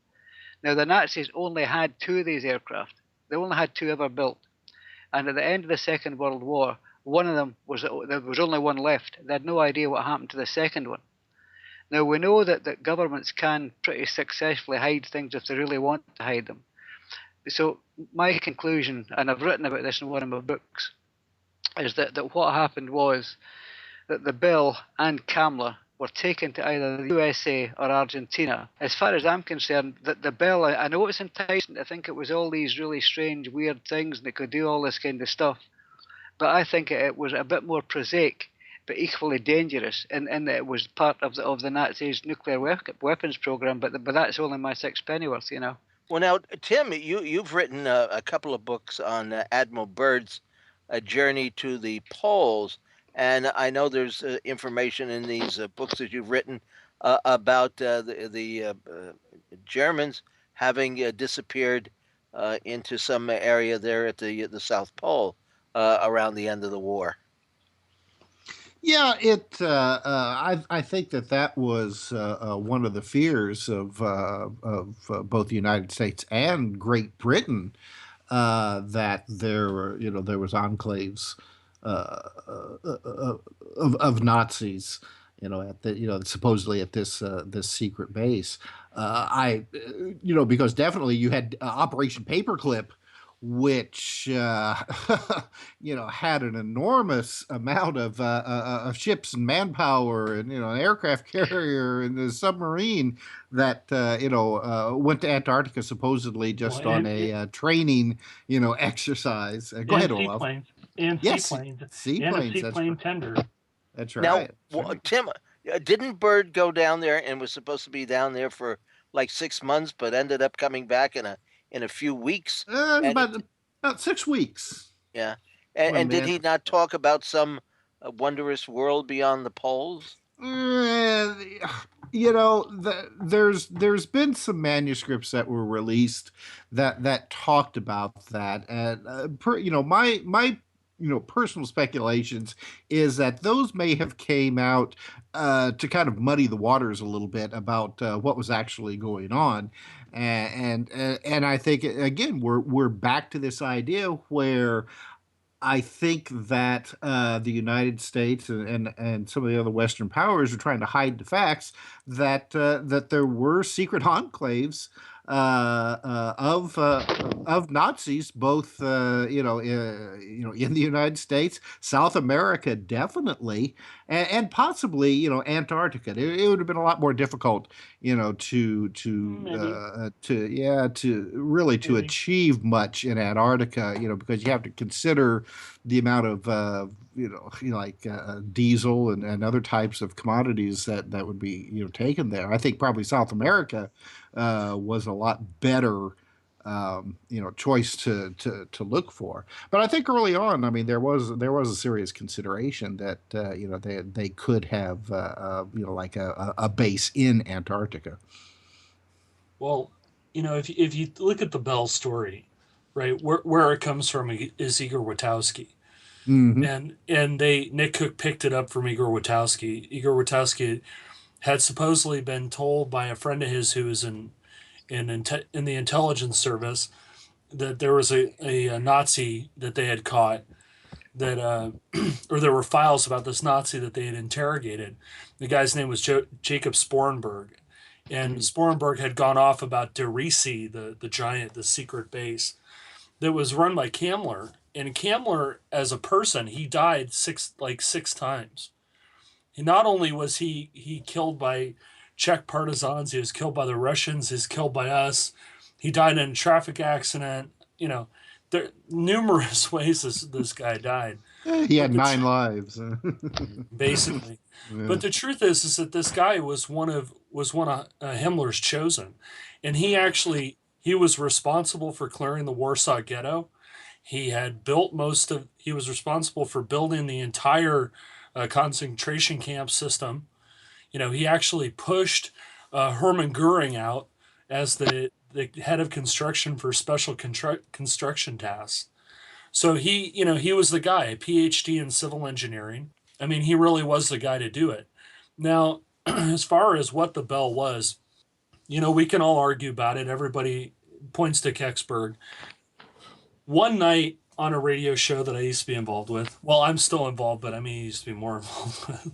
C: Now, the Nazis only had two of these aircraft. They only had two ever built. And at the end of the Second World War, one of them there was only one left. They had no idea what happened to the second one. Now, we know that governments can pretty successfully hide things if they really want to hide them. So my conclusion, and I've written about this in one of my books, is that what happened was that the Bell and Kammler were taken to either the USA or Argentina. As far as I'm concerned, that the Bell, I know it's enticing to think it was all these really strange, weird things and it could do all this kind of stuff, but I think it was a bit more prosaic, but equally dangerous, and that it was part of the Nazis' nuclear weapons program. But that's only my six pennyworth,
B: Well, now, Tim, you've written a couple of books on Admiral Byrd's journey to the poles, and I know there's information in these books that you've written about the Germans having disappeared into some area there at the South Pole around the end of the war.
E: Yeah, I think that was one of the fears of both the United States and Great Britain, that there was enclaves of Nazis at the supposedly at this secret base. Because definitely you had Operation Paperclip, which had an enormous amount of ships and manpower, and an aircraft carrier and a submarine that went to Antarctica supposedly just on a training exercise. Go ahead, Olaf. Yes, seaplanes.
D: And a seaplane tender.
E: That's
B: Now,
E: right. That's right.
B: Tim, didn't Bird go down there and was supposed to be down there for like 6 months, but ended up coming back in a few weeks? And
E: About 6 weeks.
B: yeah,
E: When
B: and did
E: man,
B: he not talk about some wondrous world beyond the poles?
E: There's been some manuscripts that were released that talked about that, and my personal speculations is that those may have came out to kind of muddy the waters a little bit about what was actually going on, and I think again we're back to this idea where I think that the United States and some of the other Western powers are trying to hide the facts that there were secret enclaves of Nazis, both in the United States, South America, definitely, and possibly Antarctica. It would have been a lot more difficult, to really to
D: Maybe.
E: achieve much in Antarctica, because you have to consider the amount of diesel and other types of commodities that would be taken there. I think probably South America was a lot better choice to look for. But I think early on, I mean, there was a serious consideration that they could have like a base in Antarctica.
D: Well, if you look at the Bell story, right, where it comes from is Igor Witowski.
E: Mm-hmm.
D: And Nick Cook picked it up from Igor Witowski. Igor Witowski had supposedly been told by a friend of his who was in the intelligence service that there was a Nazi that they had caught, that or there were files about this Nazi that they had interrogated. The guy's name was Jacob Sporenberg, and Sporenberg had gone off about Der Riese, the giant, the secret base that was run by Kammler. And Kammler, as a person, he died six times. Not only was he killed by Czech partisans, he was killed by the Russians, he was killed by us. He died in a traffic accident. There numerous ways this guy died.
E: He had 9 lives,
D: basically.
E: Yeah.
D: But the truth is that this guy was one of Himmler's chosen, and he was responsible for clearing the Warsaw Ghetto. He was responsible for building the entire concentration camp system. He actually pushed Hermann Goering out as the head of construction for special construction tasks. So he was the guy, a PhD in civil engineering. I mean, he really was the guy to do it. Now, as far as what the Bell was, we can all argue about it. Everybody points to Kecksburg. One night on a radio show that I used to be involved with, well, I'm still involved, but I mean, he used to be more involved with,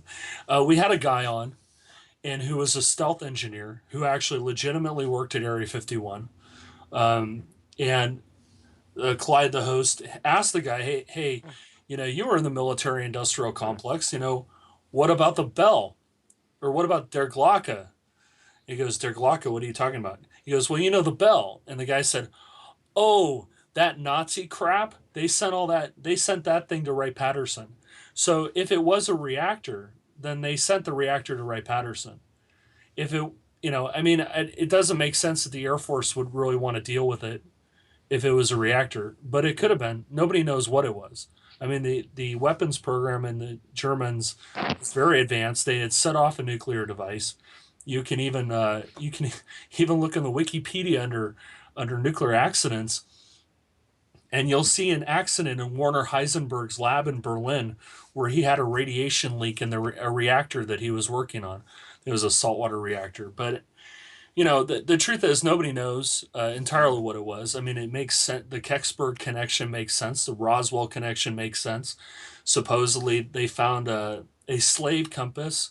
D: we had a guy on, and who was a stealth engineer who actually legitimately worked at Area 51. And Clyde, the host, asked the guy, hey, you were in the military industrial complex, what about the Bell? Or what about Der Glocke? He goes, Der Glocke, what are you talking about? He goes, well, the Bell. And the guy said, oh, that Nazi crap, they sent that thing to Wright-Patterson. So if it was a reactor, then they sent the reactor to Wright-Patterson. If it, it doesn't make sense that the Air Force would really want to deal with it if it was a reactor, but it could have been. Nobody knows what it was. I mean, the weapons program in the Germans is very advanced. They had set off a nuclear device. You can even look in the Wikipedia under nuclear accidents, and you'll see an accident in Werner Heisenberg's lab in Berlin where he had a radiation leak in a reactor that he was working on. It was a saltwater reactor. But, the truth is nobody knows entirely what it was. I mean, it makes sense. The Kecksburg connection makes sense. The Roswell connection makes sense. Supposedly, they found a slave compass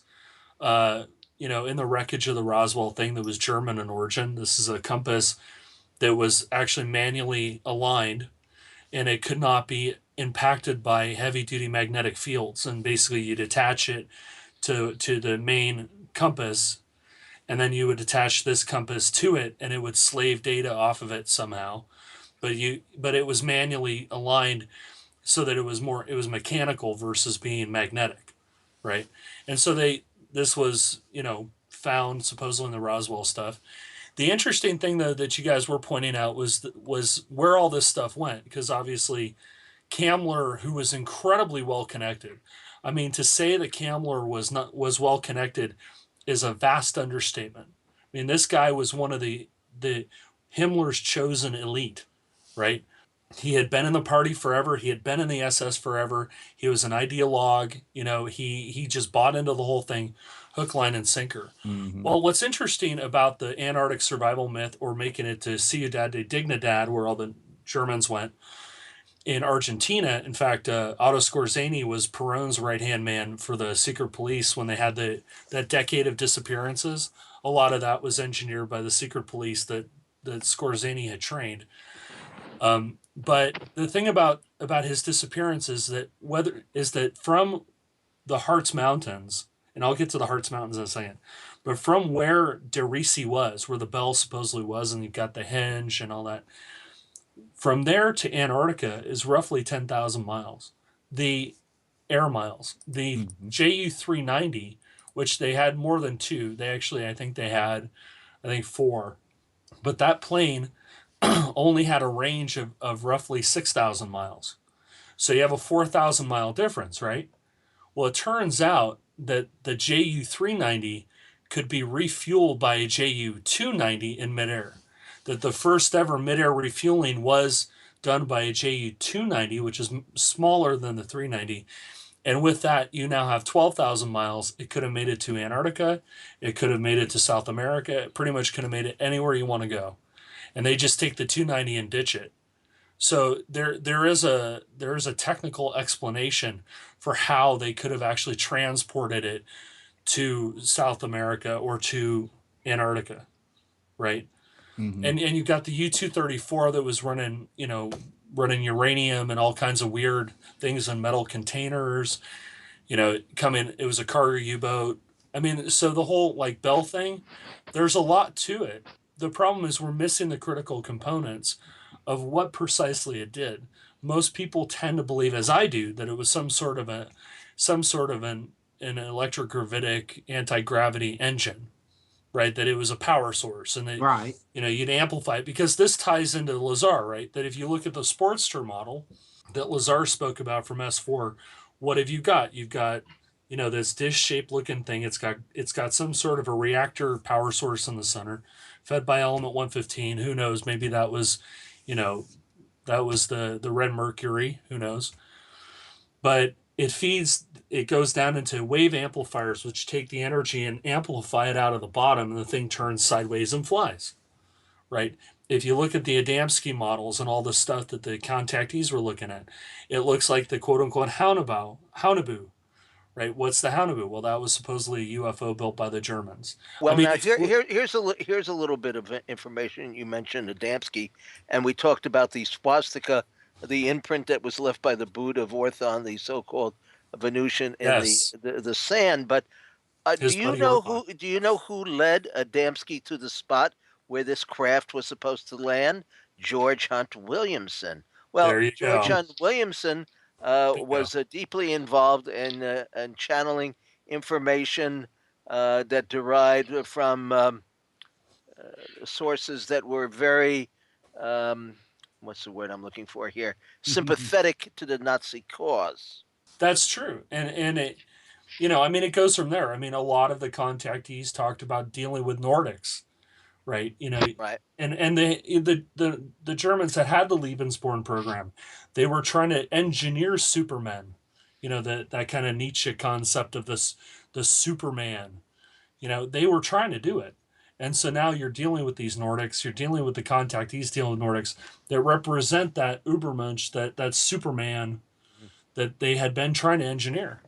D: in the wreckage of the Roswell thing that was German in origin. This is a compass that was actually manually aligned, and it could not be impacted by heavy duty magnetic fields. And basically, you'd attach it to the main compass, and then you would attach this compass to it, and it would slave data off of it somehow. But it was manually aligned so that it was mechanical versus being magnetic, right? And so this was found supposedly in the Roswell stuff. The interesting thing though that you guys were pointing out was where all this stuff went, because obviously Kamler, who was incredibly well connected, I mean, to say that Kamler was well connected is a vast understatement. I mean, this guy was one of the Himmler's chosen elite, right? He had been in the party forever. He had been in the SS forever. He was an ideologue. He just bought into the whole thing, hook, line, and sinker.
E: Mm-hmm.
D: Well, what's interesting about the Antarctic survival myth, or making it to Ciudad de Dignidad, where all the Germans went, in Argentina, in fact, Otto Skorzeny was Perón's right-hand man for the secret police when they had that decade of disappearances. A lot of that was engineered by the secret police that Skorzeny had trained. But the thing about his disappearance is that from the Hartz Mountains, and I'll get to the Hartz Mountains in a second, but from where Derisi was, where the bell supposedly was, and you've got the henge and all that, from there to Antarctica is roughly 10,000 miles. The air miles. The JU-390, which they had more than two, I think they had four, but that plane only had a range of roughly 6,000 miles. So you have a 4,000 mile difference, right? Well, it turns out that the JU-390 could be refueled by a JU-290 in midair. That the first ever midair refueling was done by a JU-290, which is smaller than the 390. And with that, you now have 12,000 miles. It could have made it to Antarctica. It could have made it to South America. It pretty much could have made it anywhere you want to go. And they just take the 290 and ditch it. So there is a technical explanation for how they could have actually transported it to South America or to Antarctica, right? Mm-hmm. And you've got the U-234 that was running uranium and all kinds of weird things in metal containers. It was a cargo U-boat. I mean, so the whole Bell thing, there's a lot to it. The problem is we're missing the critical components of what precisely it did. Most people tend to believe, as I do, that it was some sort of an electrogravitic anti-gravity engine, right? That it was a power source, and that
E: right.
D: You'd amplify it, because this ties into Lazar, right? That if you look at the Sportster model that Lazar spoke about from S4, what have you got? You've got this dish-shaped looking thing. It's got some sort of a reactor power source in the center, fed by element 115. Who knows? Maybe that was, the red mercury. Who knows? But it goes down into wave amplifiers, which take the energy and amplify it out of the bottom, and the thing turns sideways and flies, right? If you look at the Adamski models and all the stuff that the contactees were looking at, it looks like the quote-unquote Haunebu, right? What's the Haunebu? Well, that was supposedly a UFO built by the Germans.
B: Well, now here's a little bit of information. You mentioned Adamski, and we talked about the swastika, the imprint that was left by the Buddha of Orthon, the so-called Venusian in the sand. But do you know who led Adamski to the spot where this craft was supposed to land? George Hunt Williamson. Well, George Hunt Williamson was deeply involved in channeling information that derived from sources that were very what's the word I'm looking for here? Sympathetic to the Nazi cause.
D: That's true, and it, it goes from there. I mean, a lot of the contactees talked about dealing with Nordics, right?
B: Right.
D: And the Germans that had the Lebensborn program, they were trying to engineer Supermen, that kind of Nietzsche concept of the Superman, they were trying to do it. And so now you're dealing with these Nordics, you're dealing with the contactees dealing with Nordics that represent that Ubermensch, that Superman that they had been trying to engineer.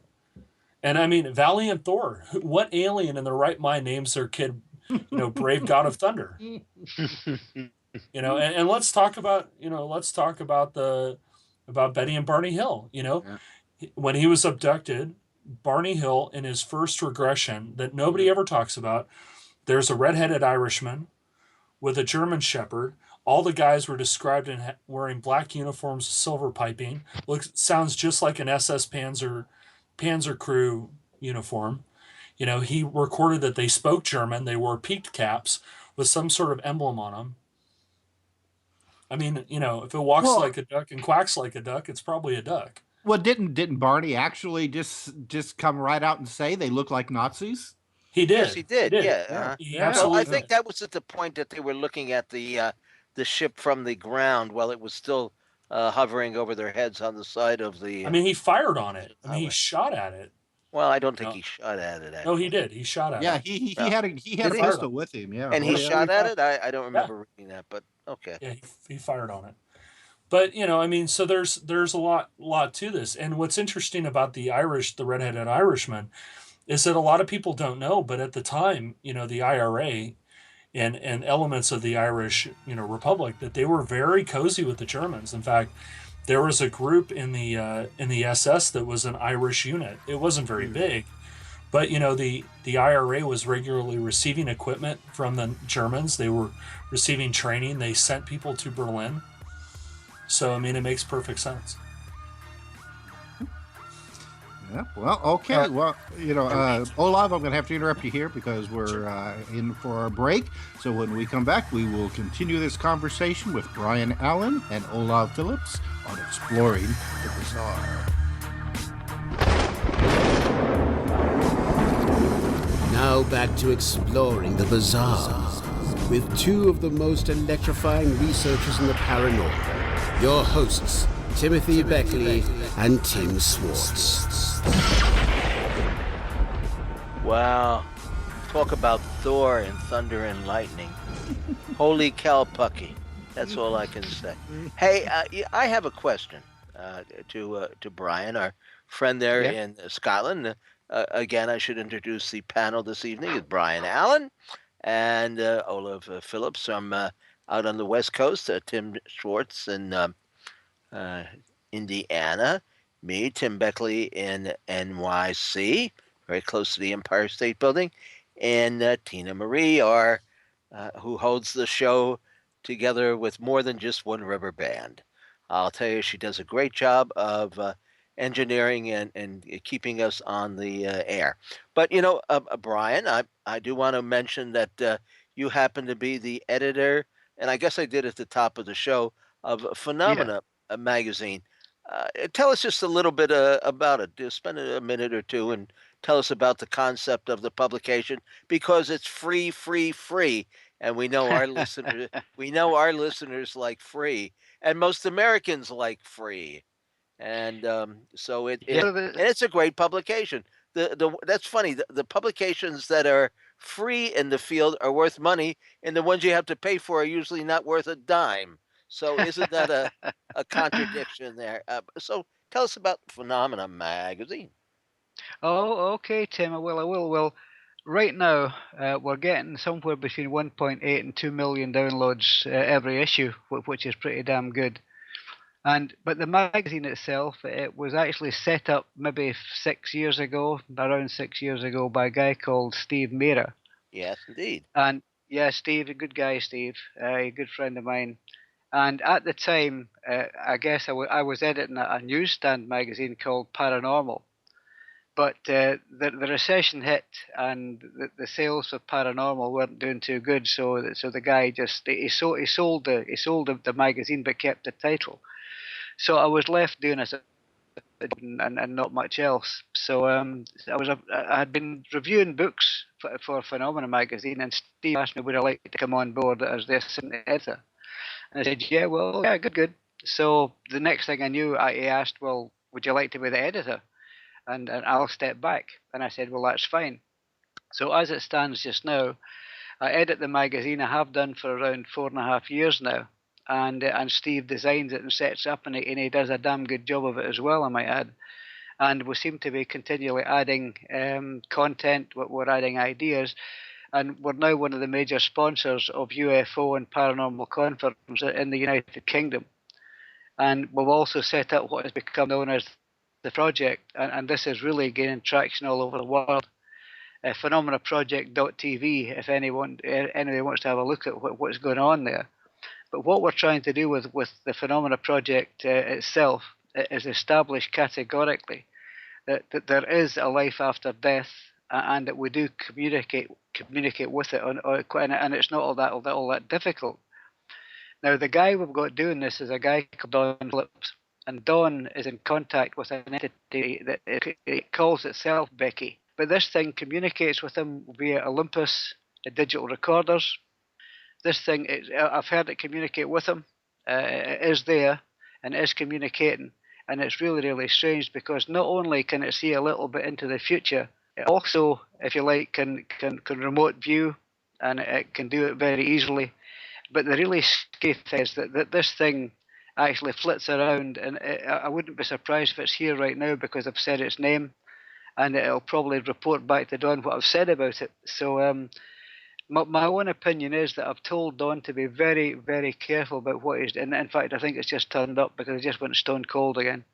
D: And I mean, Valiant Thor. What alien in their right mind names their kid, Brave God of Thunder? And let's talk about about Betty and Barney Hill.
E: Yeah.
D: When he was abducted, Barney Hill in his first regression that nobody ever talks about, there's a redheaded Irishman with a German Shepherd. All the guys were described in wearing black uniforms, silver piping. Sounds just like an SS Panzer crew uniform. He recorded that they spoke German. They wore peaked caps with some sort of emblem on them. I mean, if it walks like a duck and quacks like a duck, it's probably a duck.
E: Well, didn't Barney actually just come right out and say they look like Nazis?
D: He did.
B: Yes, he did. Yeah.
D: Absolutely.
B: Well, I think that was at the point that they were looking at the ship from the ground while it was still hovering over their heads on the side of the.
D: I mean, he fired on it. I mean, he shot at it.
B: Well, I don't think he shot at it. Actually.
D: No, he did. He shot at it.
E: He had a pistol with him. Yeah,
B: and he shot at it. I don't remember reading that, but okay.
D: Yeah, he fired on it. But I mean, so there's a lot to this, and what's interesting about the redheaded Irishman, is that a lot of people don't know, but at the time, the IRA and elements of the Irish, Republic, that they were very cozy with the Germans. In fact, there was a group in the SS that was an Irish unit. It wasn't very big, but the IRA was regularly receiving equipment from the Germans. They were receiving training. They sent people to Berlin. So I mean, it makes perfect sense.
E: Yeah, well, okay. Well, Olav, I'm going to have to interrupt you here because we're in for our break. So when we come back, we will continue this conversation with Brian Allen and Olav Phillips on Exploring the Bizarre.
A: Now back to Exploring the Bizarre with two of the most electrifying researchers in the paranormal, your hosts, Timothy Beckley and Tim Swartz.
B: Wow. Talk about Thor and thunder and lightning. Holy cow, Pucky. That's all I can say. Hey, I have a question to Brian, our friend there in Scotland. Again, I should introduce the panel this evening. It's Brian Allen and Olav Phillips from out on the West Coast, Tim Swartz in Indiana, me, Tim Beckley in NYC, very close to the Empire State Building, and Tina Marie, who holds the show together with more than just one rubber band. I'll tell you, she does a great job of engineering and keeping us on the air. But, Brian, I do want to mention that you happen to be the editor, and I guess I did at the top of the show, of Phenomena magazine. Tell us just a little bit about it. Just spend a minute or two and tell us about the concept of the publication, because it's free, and we know our listeners like free, and most Americans like free, and so it's a great publication. That's funny. The publications that are free in the field are worth money, and the ones you have to pay for are usually not worth a dime. So isn't that a contradiction there? So tell us about Phenomena magazine.
C: Oh, okay, Tim. I will. Well, right now we're getting somewhere between 1.8 and 2 million downloads every issue, which is pretty damn good. But the magazine itself, it was actually set up maybe around 6 years ago, by a guy called Steve Mera.
B: Yes, indeed.
C: And yeah, Steve, a good guy, Steve, a good friend of mine. And at the time, I guess I was editing a newsstand magazine called Paranormal. But the recession hit, and the sales of Paranormal weren't doing too good. So the guy he sold the magazine, but kept the title. So I was left doing it and not much else. So I had been reviewing books for Phenomena magazine, and Steve asked me would I like to come on board as the assistant editor. And I said, yeah, good. So the next thing I knew, he asked, well, would you like to be the editor? And I'll step back. And I said, well, that's fine. So as it stands just now, I edit the magazine. I have done for around 4.5 years now. And Steve designs it and sets up, and he does a damn good job of it as well, I might add. and we seem to be continually adding content. We're adding ideas, and we're now one of the major sponsors of UFO and paranormal conferences in the United Kingdom. And we've also set up what has become known as the project, and this is really gaining traction all over the world. PhenomenaProject.tv, if anybody wants to have a look at what's going on there. But what we're trying to do with the Phenomena Project itself is establish categorically that there is a life after death, and that we do communicate with it, and it's not all that difficult. Now, the guy we've got doing this is a guy called Don Phillips, and Don is in contact with an entity that it calls itself Becky. But this thing communicates with him via Olympus digital recorders. This thing, I've heard it communicate with him. It is there and it is communicating. And it's really, really strange because not only can it see a little bit into the future, it also, if you like, can remote view, and it can do it very easily. But the really scary thing is that this thing actually flits around, and I wouldn't be surprised if it's here right now because I've said its name, and it'll probably report back to Don what I've said about it. So my own opinion is that I've told Don to be very, very careful about what he's doing. In fact, I think it's just turned up because he just went stone cold again.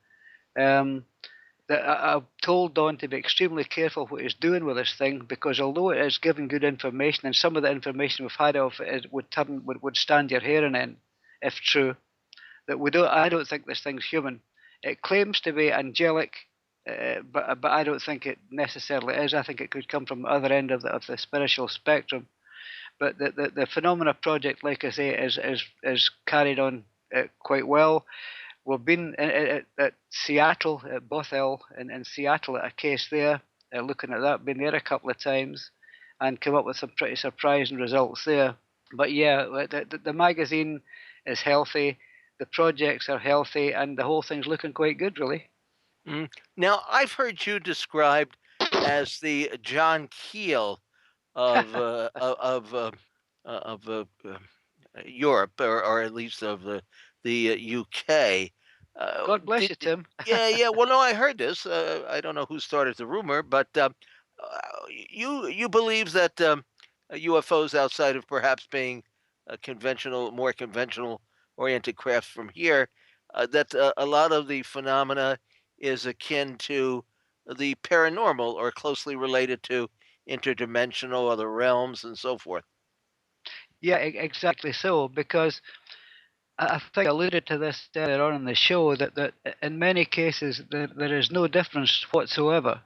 C: That I've told Don to be extremely careful what he's doing with this thing, because although it is giving good information, and some of the information we've had of it would stand your hair on end if true, that I don't think this thing's human. It claims to be angelic, but I don't think it necessarily is. I think it could come from the other end of the spiritual spectrum. But the Phenomena Project, like I say, is carried on quite well. We've been at Seattle, at Bothell in Seattle, at a case there, looking at that, been there a couple of times, and come up with some pretty surprising results there. But yeah, the magazine is healthy, the projects are healthy, and the whole thing's looking quite good, really.
B: Now, I've heard you described as the John Keel of Europe, or at least of the UK.
C: God bless you, Tim.
B: Yeah. Well, no, I heard this. I don't know who started the rumor, but you believe that UFOs, outside of perhaps being more conventional oriented crafts from here, that a lot of the phenomena is akin to the paranormal, or closely related to interdimensional, other realms, and so forth.
C: Yeah, exactly so, because I think I alluded to this earlier on in the show, that in many cases there is no difference whatsoever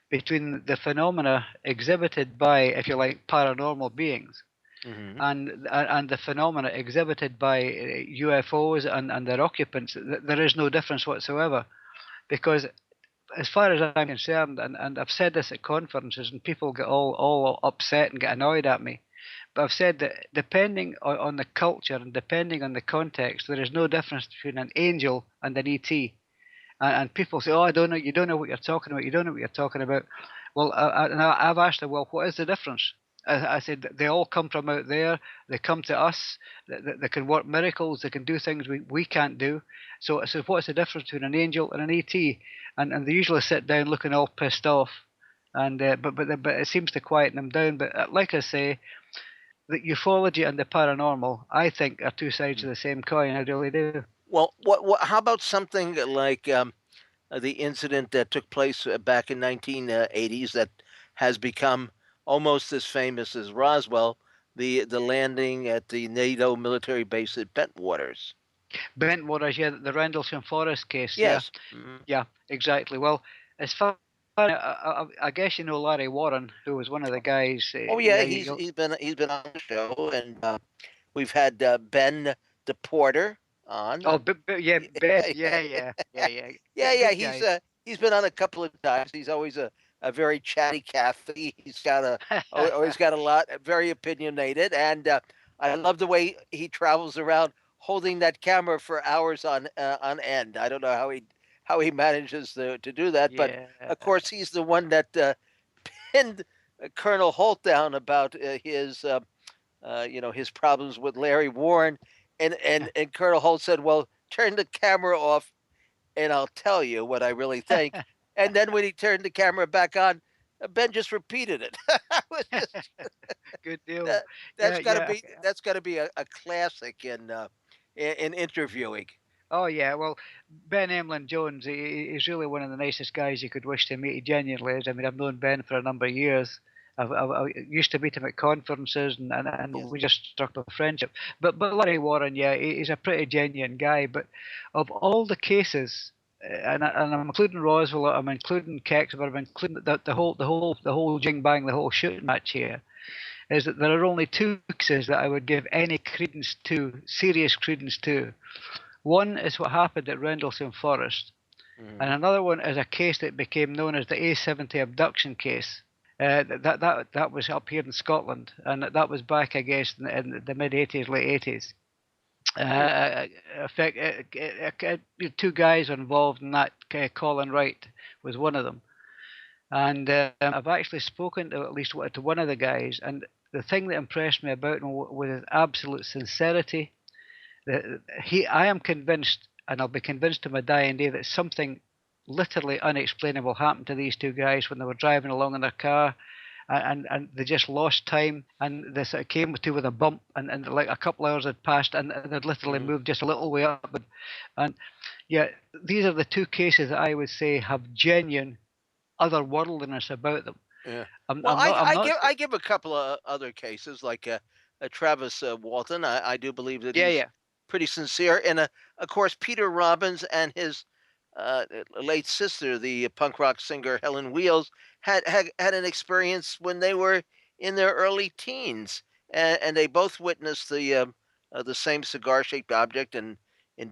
C: between the phenomena exhibited by, if you like, paranormal beings, and the phenomena exhibited by UFOs and their occupants. There is no difference whatsoever, because as far as I'm concerned, and I've said this at conferences, and people get all upset and get annoyed at me, but I've said that depending on the culture and depending on the context, there is no difference between an angel and an ET. And people say, "Oh, I don't know. You don't know what you're talking about. You don't know what you're talking about." Well, I've asked them, "Well, what is the difference?" I said, "They all come from out there. They come to us. They can work miracles. They can do things we can't do. So what's the difference between an angel and an ET?" And they usually sit down looking all pissed off. And but it seems to quieten them down. But like I say, the ufology and the paranormal, I think, are two sides of the same coin. I really do.
B: Well, how about something like the incident that took place back in 1980s that has become almost as famous as Roswell, the landing at the NATO military base at Bentwaters?
C: Bentwaters, yeah, the Rendlesham Forest case.
B: Yes.
C: Yeah, exactly. Well, as far I guess you know Larry Warren, who was one of the guys.
B: Oh yeah, he's been on the show, and we've had Ben DePorter on.
C: Oh, yeah, Ben, yeah.
B: Yeah. He's been on a couple of times. He's always a very chatty Cathy. He's got always got a lot, very opinionated, and I love the way he travels around holding that camera for hours on end. I don't know how he manages to do that, but of course he's the one that pinned Colonel Holt down about his his problems with Larry Warren, and Colonel Holt said, "Well, turn the camera off, and I'll tell you what I really think." And then when he turned the camera back on, Ben just repeated it.
C: Good deal.
B: that,
C: Yeah, yeah.
B: that's got to be a classic in interviewing.
C: Oh yeah. Well, Ben Emlyn Jones, he's really one of the nicest guys you could wish to meet. He genuinely is. I mean, I've known Ben for a number of years. I used to meet him at conferences, and
B: Yes.
C: we just struck a friendship. But Larry Warren, yeah, he's a pretty genuine guy. But of all the cases, and I'm including Roswell, I'm including Kecksburg, I'm including the whole jing bang, the whole shooting match here, is that there are only two cases that I would give any credence to, serious credence to. One is what happened at Rendlesham Forest, and another one is a case that became known as the A70 abduction case. That was up here in Scotland, and that was back, I guess, in the mid 80s, late 80s. Two guys were involved in that. Colin Wright was one of them, and I've actually spoken to at least to one of the guys, and the thing that impressed me about him was his absolute sincerity. I am convinced, and I'll be convinced to my dying day, that something literally unexplainable happened to these two guys when they were driving along in their car, and they just lost time, and they sort of came to with a bump, and like a couple hours had passed, and they'd literally moved just a little way up, and yeah, these are the two cases that I would say have genuine otherworldliness about them.
B: Yeah.
C: I'm
B: Well,
C: not.
B: I give a couple of other cases like Travis Walton. I do believe that
C: Yeah,
B: he's
C: yeah.
B: pretty sincere, and of course Peter Robbins and his late sister, the punk rock singer Helen Wheels, had an experience when they were in their early teens, and they both witnessed the same cigar-shaped object in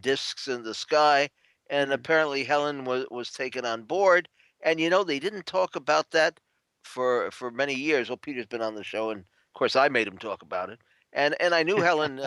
B: discs in the sky, and apparently Helen was taken on board, and they didn't talk about that for many years. Well, Peter's been on the show, and of course I made him talk about it, and I knew Helen,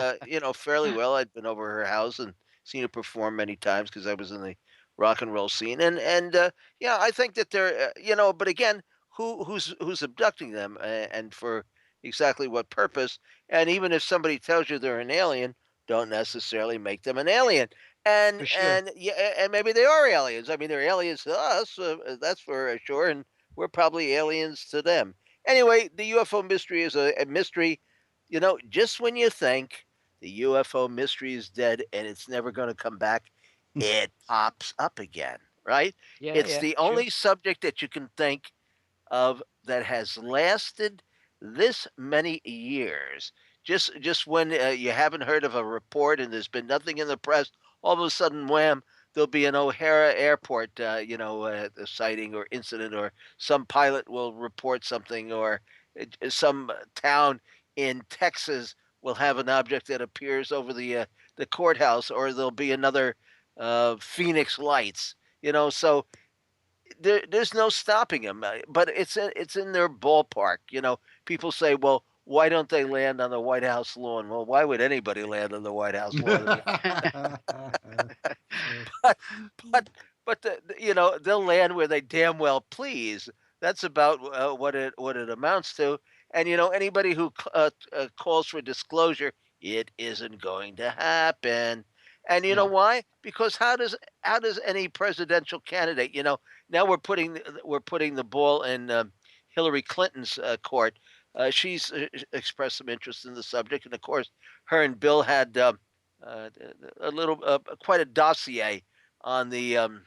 B: fairly well. I'd been over her house and seen her perform many times because I was in the rock and roll scene, and yeah, I think that they're but again, who's abducting them, and for exactly what purpose? And even if somebody tells you they're an alien, don't necessarily make them an alien. And
C: For sure.
B: and yeah, and maybe they are aliens. I mean, they're aliens to us, that's for sure, and we're probably aliens to them. Anyway, the UFO mystery is a mystery. Just when you think the UFO mystery is dead and it's never going to come back, it pops up again, right?
C: Yeah,
B: It's
C: yeah,
B: the
C: sure.
B: only subject that you can think of that has lasted this many years. Just when you haven't heard of a report and there's been nothing in the press, all of a sudden, wham! There'll be an O'Hara Airport, a sighting or incident, or some pilot will report something, or some town in Texas will have an object that appears over the courthouse, or there'll be another Phoenix Lights. So there's no stopping them. But it's in their ballpark. People say, well, why don't they land on the White House lawn? Well, why would anybody land on the White House lawn? but but they'll land where they damn well please. That's about what it amounts to. And anybody who calls for disclosure, it isn't going to happen. And you know
C: No.
B: why? Because how does any presidential candidate, now we're putting the ball in Hillary Clinton's court. She's expressed some interest in the subject, and of course, her and Bill had uh, a little quite a dossier on the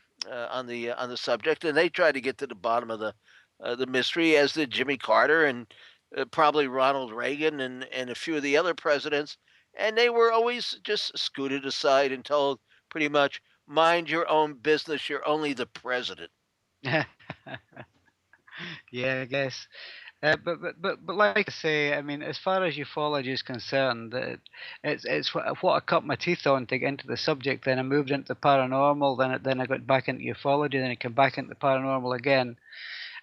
B: subject, and they tried to get to the bottom of the mystery, as did Jimmy Carter and probably Ronald Reagan and a few of the other presidents, and they were always just scooted aside and told pretty much, mind your own business. You're only the president.
C: Yeah, I guess. But like I say, I mean, as far as ufology is concerned, it's what I cut my teeth on to get into the subject. Then I moved into the paranormal. Then I got back into ufology. Then I came back into the paranormal again.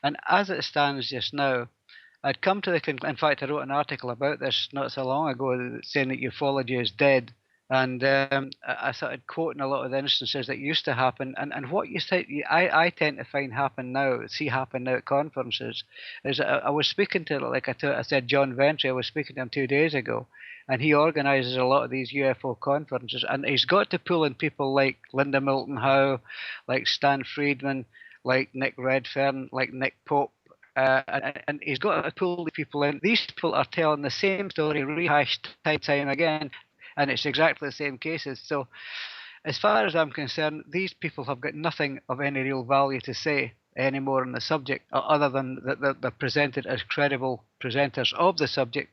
C: And as it stands just now, I'd come to in fact, I wrote an article about this not so long ago, saying that ufology is dead. And I started quoting a lot of the instances that used to happen, and what you say, I tend to see happen now at conferences, is I was speaking to, like I said, John Ventry. I was speaking to him 2 days ago, and he organises a lot of these UFO conferences, and he's got to pull in people like Linda Moulton Howe, like Stan Friedman, like Nick Redfern, like Nick Pope. And he's got to pull the people in. These people are telling the same story, rehashed time and time again, and it's exactly the same cases. So, as far as I'm concerned, these people have got nothing of any real value to say anymore on the subject, other than that they're presented as credible presenters of the subject.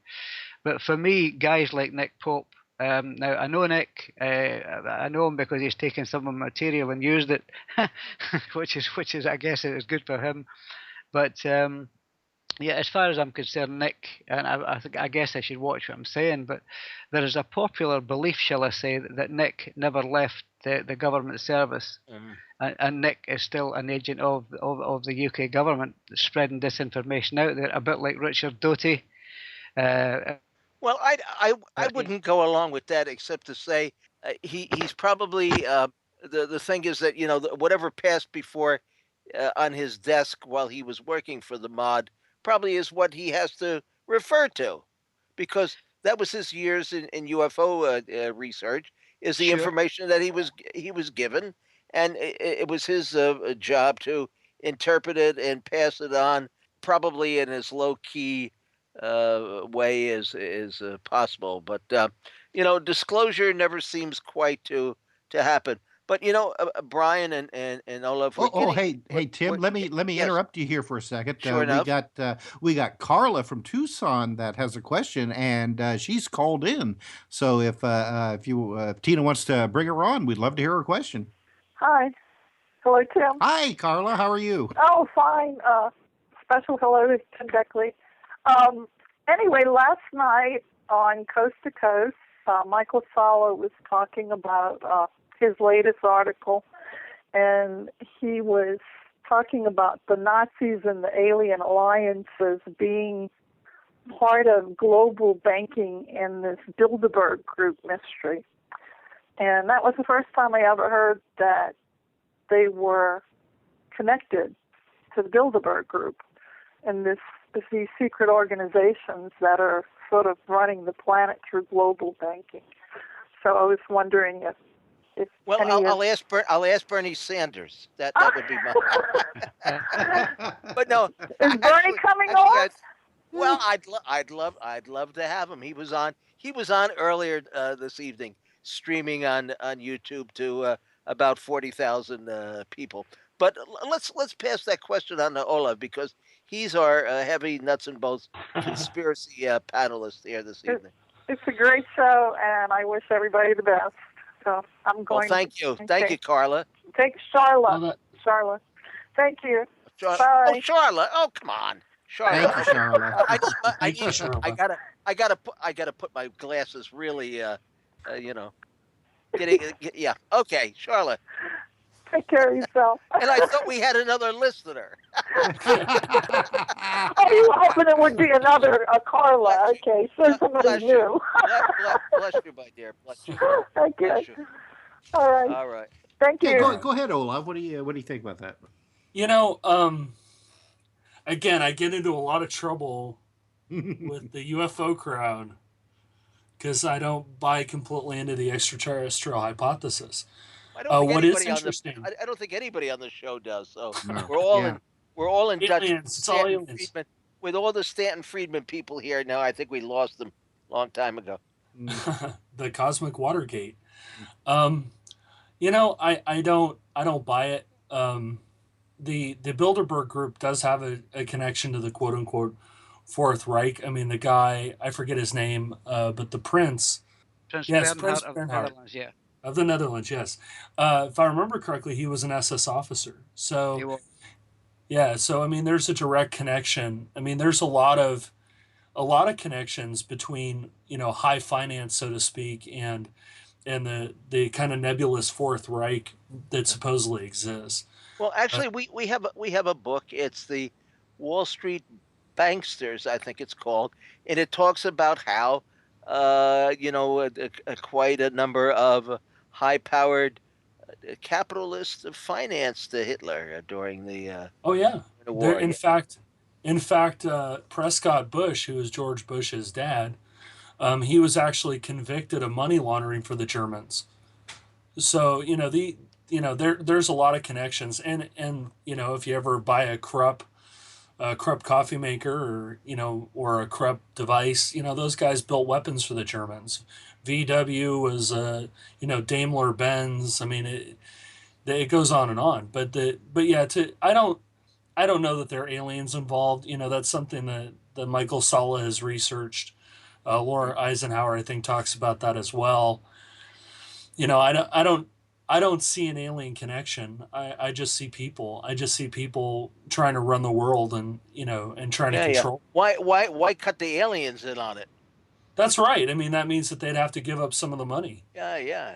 C: But for me, guys like Nick Pope, now I know Nick, I know him because he's taken some of my material and used it, which is I guess it is good for him. But yeah, as far as I'm concerned, Nick, and I guess I should watch what I'm saying, but there is a popular belief, shall I say, that Nick never left the government service, and Nick is still an agent of the UK government, spreading disinformation out there, a bit like Richard Doty.
B: Well, I wouldn't go along with that, except to say he's probably the thing is that whatever passed before on his desk while he was working for the mod probably is what he has to refer to, because that was his years in UFO research, is the information that he was given, and it was his job to interpret it and pass it on, probably in as low key way as possible. But disclosure never seems quite to happen. But Brian and Olaf.
E: Hey, Tim. Let me
B: yes.
E: interrupt you here for a second.
B: Sure enough.
E: We got Carla from Tucson that has a question, and she's called in. So if Tina wants to bring her on, we'd love to hear her question.
F: Hi. Hello, Tim.
E: Hi, Carla. How are you?
F: Oh, fine. Special hello to Tim Beckley. Anyway, last night on Coast to Coast, Michael Sala was talking about his latest article, and he was talking about the Nazis and the alien alliances being part of global banking in this Bilderberg Group mystery. And that was the first time I ever heard that they were connected to the Bilderberg Group and these secret organizations that are sort of running the planet through global banking. So I was wondering if
B: well, I'll ask Bernie Sanders. That would be my. But no,
F: is Bernie coming on?
B: Well, I'd love to have him. He was on earlier this evening, streaming on YouTube to about 40,000 people. But let's pass that question on to Olaf, because he's our heavy nuts and bolts conspiracy panelist here this evening.
F: It's a great show, and I wish everybody the best. So I'm going.
B: Well, thank you, Carla.
F: Thank Charla. Charla. Thank you. Bye.
B: Oh, Charla. Oh, come on, Charla.
E: Thank you, Charla.
B: I gotta put my glasses really. Yeah. Okay, Charla.
F: Take care of yourself.
B: And I thought we had another listener.
F: Oh, you were hoping it would be a Carla. Okay, so somebody new.
B: Bless you, my dear. Bless you.
F: Thank you. All right.
B: All right.
F: Thank you.
E: Yeah, go ahead, Olaf. What do you think about that?
D: Again, I get into a lot of trouble with the UFO crowd because I don't buy completely into the extraterrestrial hypothesis. What is interesting?
B: I don't think anybody on the show does. So
E: No.
B: we're all in touch.
D: It's all aliens.
B: With all the Stanton Friedman people here now, I think we lost them a long time ago.
D: The cosmic Watergate. I don't buy it. The Bilderberg Group does have a connection to the quote unquote Fourth Reich. I mean, the guy, I forget his name, but the Prince.
C: Prince
D: Bernhard
C: of the Netherlands, yeah.
D: Of the Netherlands, yes. If I remember correctly, he was an SS officer. So, yeah. So I mean, there's a direct connection. I mean, there's a lot of connections between high finance, so to speak, and the kind of nebulous Fourth Reich that supposedly exists.
B: Well, actually, we have a book. It's the Wall Street Banksters, I think it's called, and it talks about how quite a number of high-powered capitalists financed Hitler during the the war.
D: In fact, Prescott Bush, who was George Bush's dad, he was actually convicted of money laundering for the Germans. So there's a lot of connections, and if you ever buy a Krupp coffee maker, or a Krupp device, those guys built weapons for the Germans. VW was Daimler Benz. I mean, it goes on and on. But yeah, I don't know that there are aliens involved. That's something that Michael Salla has researched. Laura Eisenhower, I think, talks about that as well. I don't see an alien connection. I just see people. I just see people trying to run the world, and trying to control.
B: Why cut the aliens in on it?
D: That's right. I mean, that means that they'd have to give up some of the money.
B: Yeah.
D: Yeah.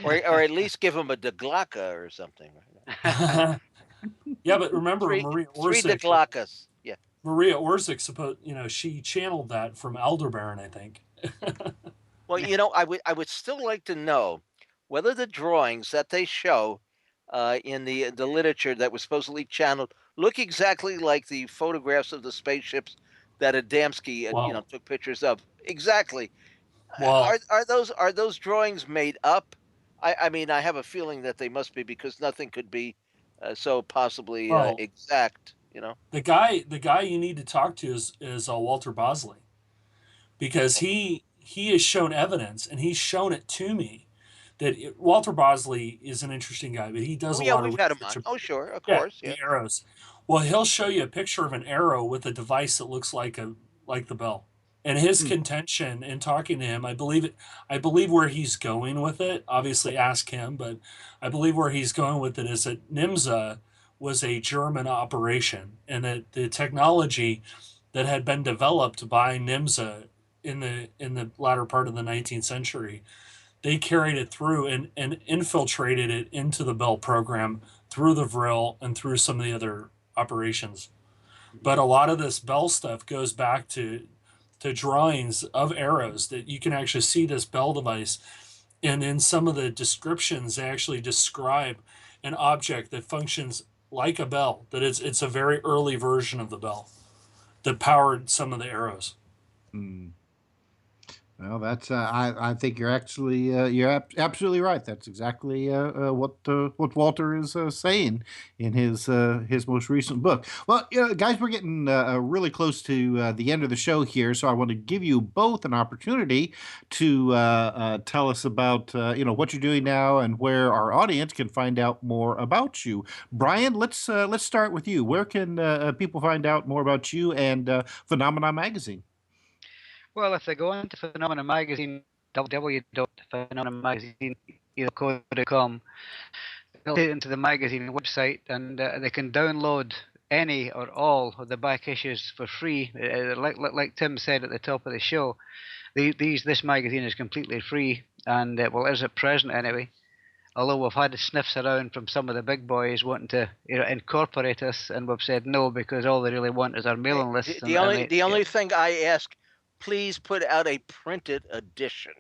B: or at least give them a Deglaka or something.
D: Yeah, but remember, Maria Orsic.
B: 3 Deglakas. Yeah.
D: Maria Orsic, she channeled that from Aldebaran, I think.
B: Well, I would still like to know whether the drawings that they show in the literature that was supposedly channeled look exactly like the photographs of the spaceships that Adamski took pictures of. Exactly.
D: Well,
B: are those drawings made up? I mean, I have a feeling that they must be, because nothing could be so possibly exact.
D: The guy you need to talk to is Walter Bosley, because he has shown evidence, and he's shown it to me, that Walter Bosley is an interesting guy, but he does a lot of
B: we've had him
D: research.
B: on. Oh, sure, of course.
D: The arrows. Well, he'll show you a picture of an arrow with a device that looks like the bell. And his contention in talking to him, I believe where he's going with it. Obviously, ask him, but I believe where he's going with it is that NIMSA was a German operation, and that the technology that had been developed by NIMSA in the latter part of the 19th century, they carried it through and infiltrated it into the Bell program through the Vril and through some of the other operations. But a lot of this Bell stuff goes back to drawings of arrows, that you can actually see this Bell device. And in some of the descriptions, they actually describe an object that functions like a bell, that it's a very early version of the bell that powered some of the arrows.
E: Well, that's I think you're actually absolutely right. That's exactly what Walter is saying in his most recent book. Well, guys, we're getting really close to the end of the show here, so I want to give you both an opportunity to tell us about what you're doing now and where our audience can find out more about you. Brian, let's start with you. Where can people find out more about you and Phenomena Magazine?
C: Well, if they go into Phenomena Magazine, www.phenomenamagazine.com, they'll get into the magazine website, and they can download any or all of the back issues for free. Like Tim said at the top of the show, this magazine is completely free, and is at present anyway. Although we've had sniffs around from some of the big boys wanting to incorporate us, and we've said no, because all they really want is our mailing list.
B: The only thing I ask, please put out a printed edition.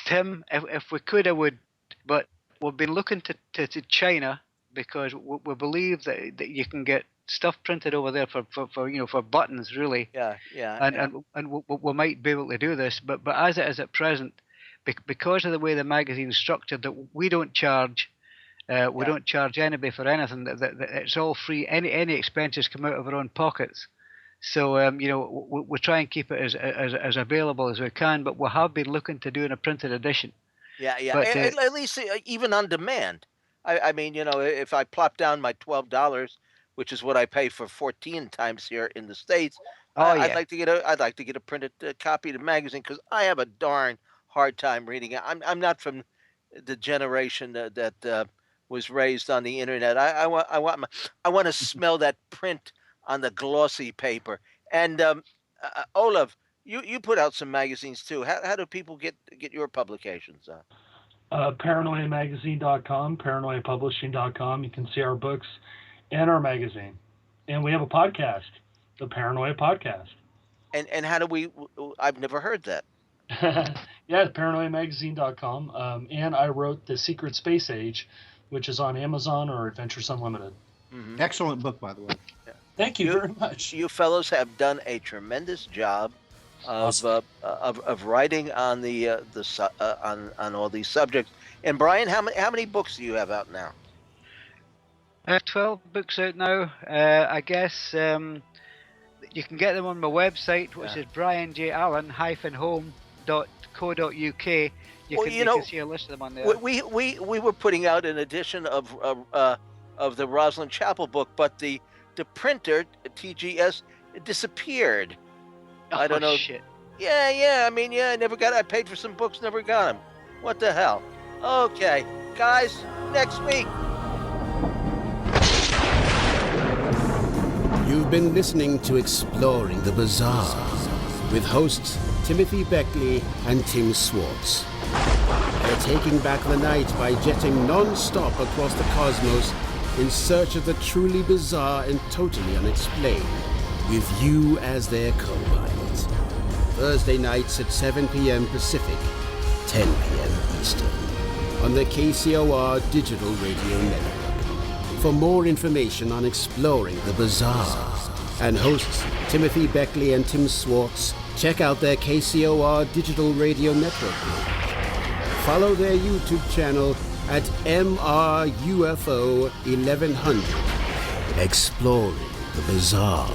C: Tim, if we could, I would, but we've been looking to China, because we believe that you can get stuff printed over there for buttons, really.
B: Yeah.
C: And we might be able to do this, but as it is at present, because of the way the magazine's structured, that we don't charge. We don't charge anybody for anything. That it's all free. Any expenses come out of our own pockets. So we try and keep it as available as we can, but we have been looking to doing a printed edition.
B: Yeah. But, at least even on demand. I mean, if I plop down my $12, which is what I pay for 14 times here in the States, I'd like to get a printed copy of the magazine, because I have a darn hard time reading it. I'm not from the generation that was raised on the internet. I want to smell that print on the glossy paper. And Olaf, you put out some magazines too. How do people get your publications?
D: ParanoiaMagazine.com, ParanoiaPublishing.com. You can see our books and our magazine. And we have a podcast, the Paranoia Podcast.
B: And how do we? I've never heard that.
D: Yeah, ParanoiaMagazine.com. And I wrote The Secret Space Age, which is on Amazon or Adventures Unlimited.
E: Mm-hmm. Excellent book, by the way.
B: Yeah.
D: Thank you very much.
B: You fellows have done a tremendous job of writing on on all these subjects, And Brian, how many books do you have out now?
C: I have 12 books out now. I guess you can get them on my website, which is brianjallen-home.co.uk. You can see a list of them on there.
B: We were putting out an edition of the Rosalind Chapel book, but the printer TGS disappeared. I don't know.
C: Shit.
B: Yeah. I mean, I never got. I paid for some books, never got them. What the hell? Okay, guys, next week.
A: You've been listening to Exploring the Bizarre with hosts Timothy Beckley and Tim Swartz. They're taking back the night by jetting non-stop across the cosmos in search of the truly bizarre and totally unexplained, with you as their co-pilot. Thursday nights at 7 p.m. Pacific, 10 p.m. Eastern, on the KCOR Digital Radio Network. For more information on Exploring the Bizarre and hosts Timothy Beckley and Tim Swartz, check out their KCOR Digital Radio Network page. Follow their YouTube channel at MRUFO 1100. Exploring the Bizarre.